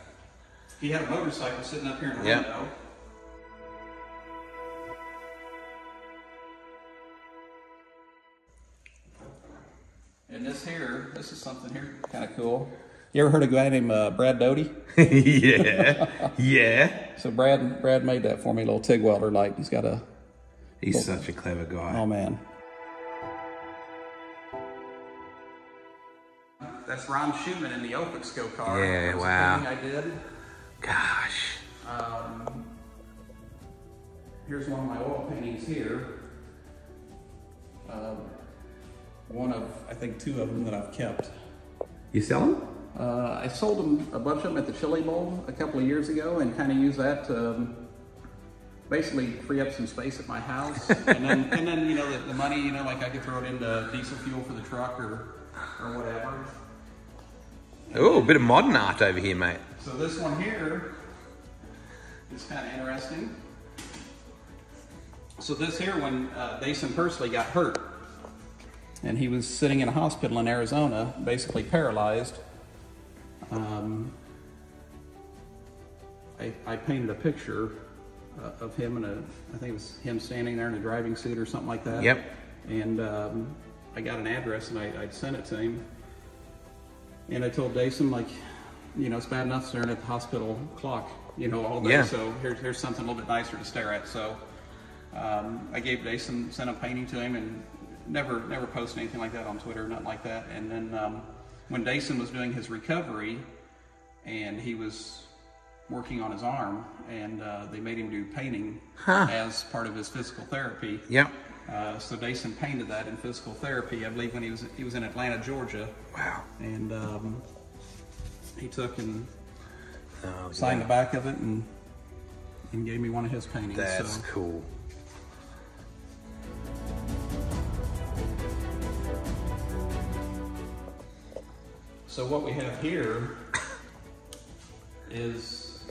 He had a motorcycle sitting up here in the window. And this is something here kind of cool. You ever heard of a guy named Brad Doty? yeah. So Brad made that for me, a little TIG welder light. He's such a clever guy. Oh man. That's Ron Schumann in the Opexco car. Yeah, wow. I did. Gosh. Here's one of my oil paintings here. One of, I think, 2 of them that I've kept. You sell them? I sold them, a bunch of them at the Chili Bowl a couple of years ago, and kind of used that to basically free up some space at my house. and then you know, the money, you know, like I could throw it into diesel fuel for the truck or whatever. Oh, a bit of modern art over here, mate. So this one here is kind of interesting. So this here, when Dason Pursley got hurt, and he was sitting in a hospital in Arizona, basically paralyzed, I painted a picture of him I think it was him standing there in a driving suit or something like that. Yep. And I got an address and I sent it to him. And I told Dason, like, you know, it's bad enough staring at the hospital clock, you know, all day. Yeah. So here's something a little bit nicer to stare at. So I gave Dason, sent a painting to him, and never posted anything like that on Twitter, nothing like that. And then when Dason was doing his recovery, and he was working on his arm, and they made him do painting as part of his physical therapy. Yep. So Dason painted that in physical therapy, I believe, when he was in Atlanta, Georgia. Wow. And he took and signed the back of it and gave me one of his paintings. That's cool. So what we have here is,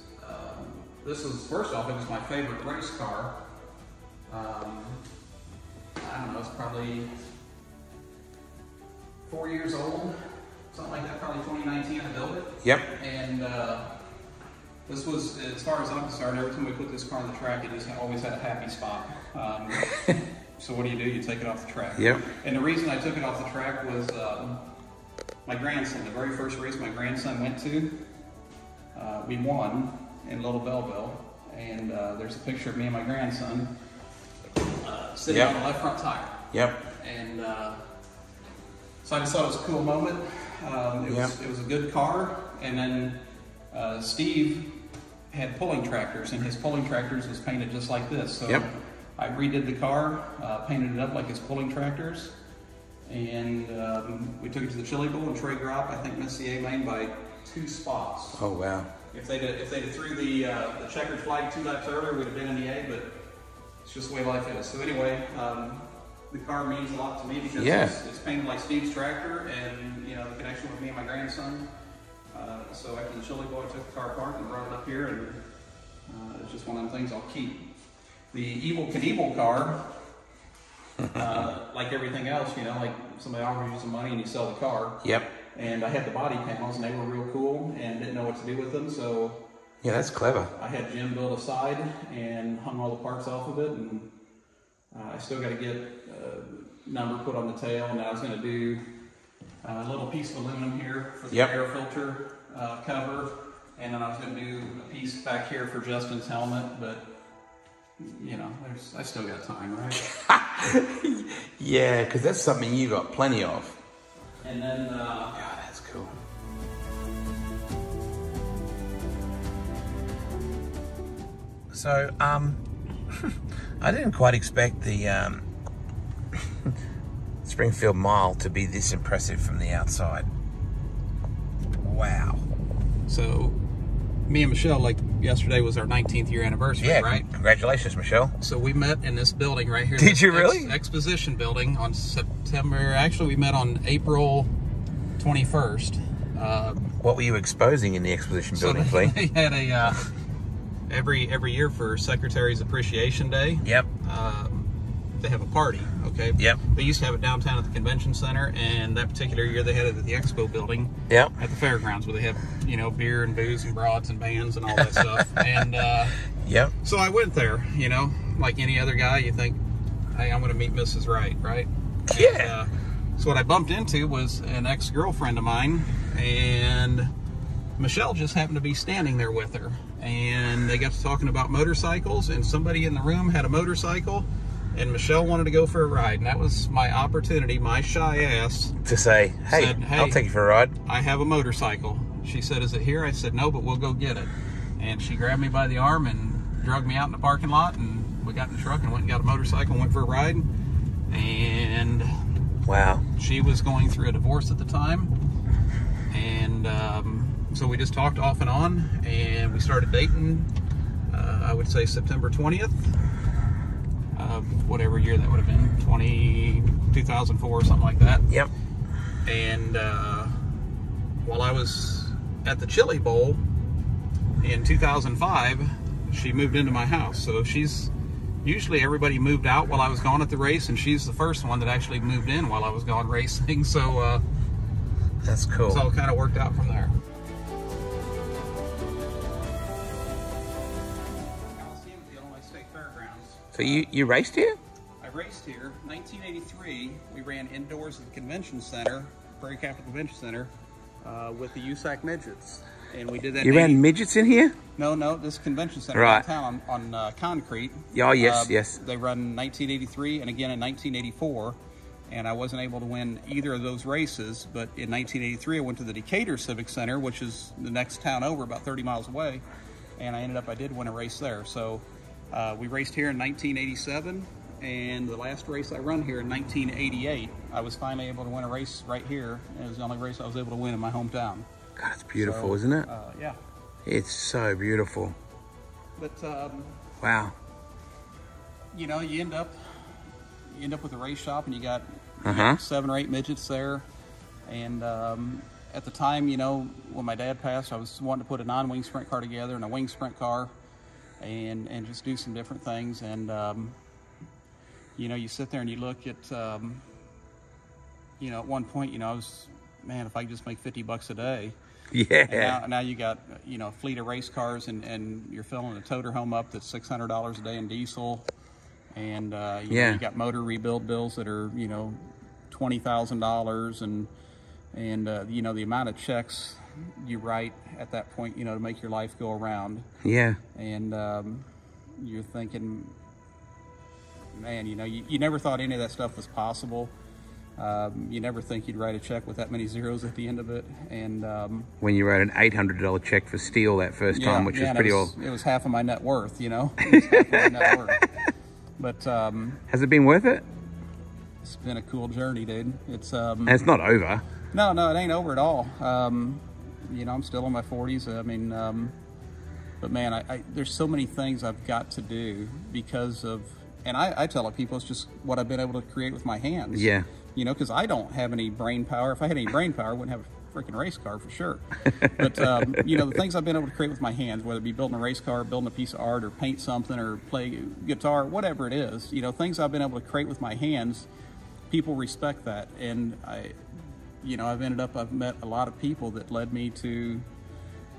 this was, first off, it was my favorite race car. I don't know, it's probably 4 years old, something like that, probably 2019 I built it. Yep. And this was, as far as I'm concerned, every time we put this car on the track, it just always had a happy spot. So what do? You take it off the track. Yep. And the reason I took it off the track was my grandson, the very first race my grandson went to, we won in Little Belleville, and there's a picture of me and my grandson sitting on the left front tire. Yep. And so I just thought it was a cool moment. It was a good car, and then Steve had pulling tractors, and his pulling tractors was painted just like this. So I redid the car, painted it up like his pulling tractors, and we took it to the Chili Bowl, and Trey Gropp, I think, missed the A lane by 2 spots. Oh wow! If they'd have threw the checkered flag 2 laps earlier, we'd have been in the A, but it's just the way life is. So anyway, the car means a lot to me because it's painted like Steve's tractor, and you know, the connection with me and my grandson. So after the Chili Bowl, I took the car apart and brought it up here, and it's just one of them things I'll keep. The Evel Knievel car, like everything else, you know, like somebody offers you some money and you sell the car. Yep. And I had the body panels, and they were real cool, and didn't know what to do with them, so yeah, that's clever. I had Jim build a side and hung all the parts off of it, and I still got to get a number put on the tail, and I was going to do a little piece of aluminum here for the air filter cover, and then I was going to do a piece back here for Justin's helmet, but you know, I still got time, right? Yeah, because that's something you got plenty of. And then, yeah, that's cool. So, I didn't quite expect the Springfield Mile to be this impressive from the outside. Wow. So, me and Michelle, like yesterday was our 19th year anniversary, Yeah, right? Congratulations, Michelle. So we met in this building right here. Did you really? Exposition building on September. Actually, we met on April 21st. What were you exposing in the exposition building, Flea? They had a every year for Secretary's Appreciation Day. Yep. They have a party. Okay. Yep. They used to have it downtown at the convention center, and that particular year they had it at the expo building. Yep. At the fairgrounds, where they have, you know, beer and booze and broads and bands and all that stuff. And yep. so I went there, you know, like any other guy, you think, hey, I'm going to meet Mrs. Right, right? Yeah. And, so what I bumped into was an ex-girlfriend of mine, and Michelle just happened to be standing there with her. And they got to talking about motorcycles, and somebody in the room had a motorcycle, and Michelle wanted to go for a ride. And that was my opportunity, my shy ass. To say, hey, said, hey, I'll take you for a ride. I have a motorcycle. She said, is it here? I said, no, but we'll go get it. And she grabbed me by the arm and drug me out in the parking lot, and we got in the truck and went and got a motorcycle and went for a ride. And wow. She was going through a divorce at the time. And so we just talked off and on, and we started dating, I would say September 20th. Whatever year that would have been, 2004 or something like that. Yep. And while I was at the Chili Bowl in 2005, she moved into my house. So she's, usually everybody moved out while I was gone at the race, and she's the first one that actually moved in while I was gone racing. So that's cool. It's all kind of worked out from there. So you raced here? I raced here. 1983, we ran indoors at the convention center, Prairie Capital Convention Center, with the USAC midgets. And we did that. You ran midgets in here? No, this convention center right downtown on concrete. Oh, yes, yes. They run 1983 and again in 1984. And I wasn't able to win either of those races, but in 1983 I went to the Decatur Civic Center, which is the next town over, about 30 miles away, and I did win a race there. So we raced here in 1987, and the last race I run here in 1988, I was finally able to win a race right here. It was the only race I was able to win in my hometown. God, it's beautiful, isn't it? Yeah. It's so beautiful. But wow. You know, you end up with a race shop, and you got 7 or 8 midgets there. And at the time, you know, when my dad passed, I was wanting to put a non-wing sprint car together and a wing sprint car, and just do some different things. And you know, you sit there and you look at, you know, at one point, you know, I was, man, if I could just make $50 a day. Yeah. And now you got, you know, a fleet of race cars, and you're filling a toter home up that's $600 a day in diesel. And you know, you got motor rebuild bills that are, you know, $20,000, and you know, the amount of checks you write at that point, you know, to make your life go around. Yeah. And you're thinking, man, you know, you never thought any of that stuff was possible. You never think you'd write a check with that many zeros at the end of it. And when you wrote an $800 check for steel that first time, which is pretty old. It was half of my net worth, you know. It was half of my net worth. But has it been worth it? It's been a cool journey, dude. It's and it's not over. No, it ain't over at all. You know, I'm still in my 40s. I mean, but man, I there's so many things I've got to do because of, and I tell people it's just what I've been able to create with my hands. Yeah. You know, because I don't have any brain power. If I had any brain power, I wouldn't have a freaking race car for sure. But you know, the things I've been able to create with my hands, whether it be building a race car, building a piece of art, or paint something, or play guitar, whatever it is, you know, things I've been able to create with my hands, people respect that. And you know, I've met a lot of people that led me to,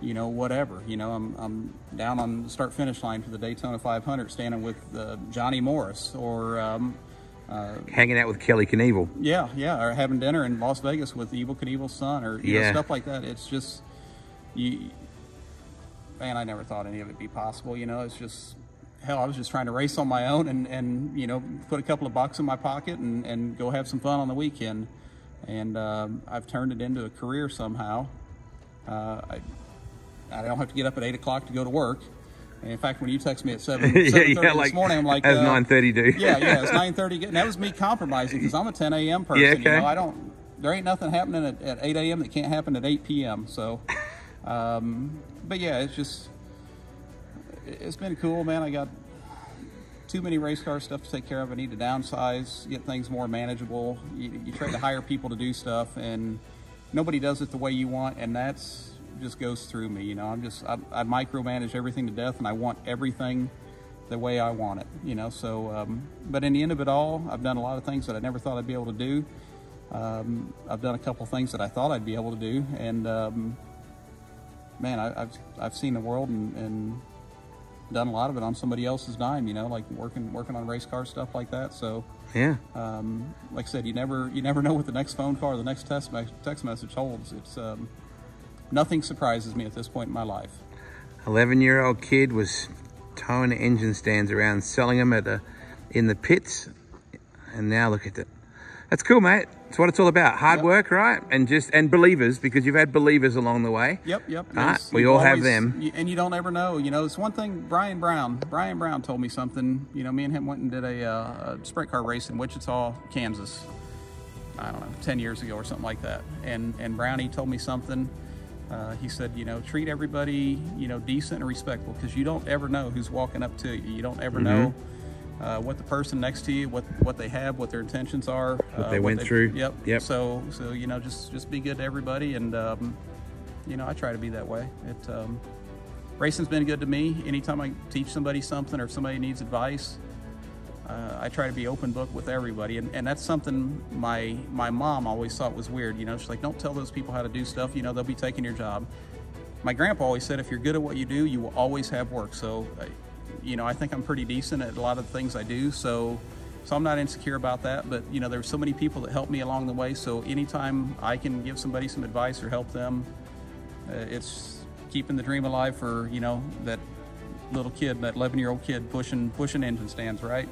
you know, whatever. You know, I'm down on the start finish line for the Daytona 500, standing with Johnny Morris, or hanging out with Kelly Knievel. Yeah, or having dinner in Las Vegas with Evel Knievel's son, or you know, stuff like that. It's just, man, I never thought any of it be possible. You know, it's just, hell, I was just trying to race on my own, and you know, put a couple of bucks in my pocket and go have some fun on the weekend. and I've turned it into a career somehow. I don't have to get up at 8 o'clock to go to work. And in fact, when you text me at 7:30 like, this morning, I'm like, as 9:30 do. yeah, it's 9:30. And that was me compromising because I'm a 10 a.m. person. Yeah, okay. You know, there ain't nothing happening at 8 a.m. that can't happen at 8 p.m. So, but yeah, it's been cool, man. I got too many race car stuff to take care of. I need to downsize, get things more manageable. You try to hire people to do stuff, and nobody does it the way you want, and that's just goes through me. You know, I micromanage everything to death, and I want everything the way I want it. You know, so but in the end of it all, I've done a lot of things that I never thought I'd be able to do. I've done a couple things that I thought I'd be able to do, and man, I've seen the world and done a lot of it on somebody else's dime, you know, like working on race car stuff like that. So yeah, like I said, you never know what the next phone call or the next text message holds. It's nothing surprises me at this point in my life. 11-year-old kid was towing engine stands around, selling them in the pits, and now look at it. That's cool, mate. That's what it's all about. Hard work, right? And believers, because you've had believers along the way. Yep. Right? We all have them. And you don't ever know. You know, it's one thing. Brian Brown told me something. You know, me and him went and did a sprint car race in Wichita, Kansas. I don't know, 10 years ago or something like that. And Brownie told me something. He said, you know, treat everybody, you know, decent and respectful, because you don't ever know who's walking up to you. You don't ever know what the person next to you, what they have, what their intentions are, what they went through. Yep. So you know, just be good to everybody, and you know, I try to be that way. Racing's been good to me. Anytime I teach somebody something, or if somebody needs advice, I try to be open book with everybody, and that's something my mom always thought was weird. You know, she's like, don't tell those people how to do stuff. You know, they'll be taking your job. My grandpa always said, if you're good at what you do, you will always have work. So you know, I think I'm pretty decent at a lot of the things I do, so I'm not insecure about that. But you know, there's so many people that help me along the way, so anytime I can give somebody some advice or help them, it's keeping the dream alive for, you know, that little kid, that 11-year-old kid pushing engine stands, right?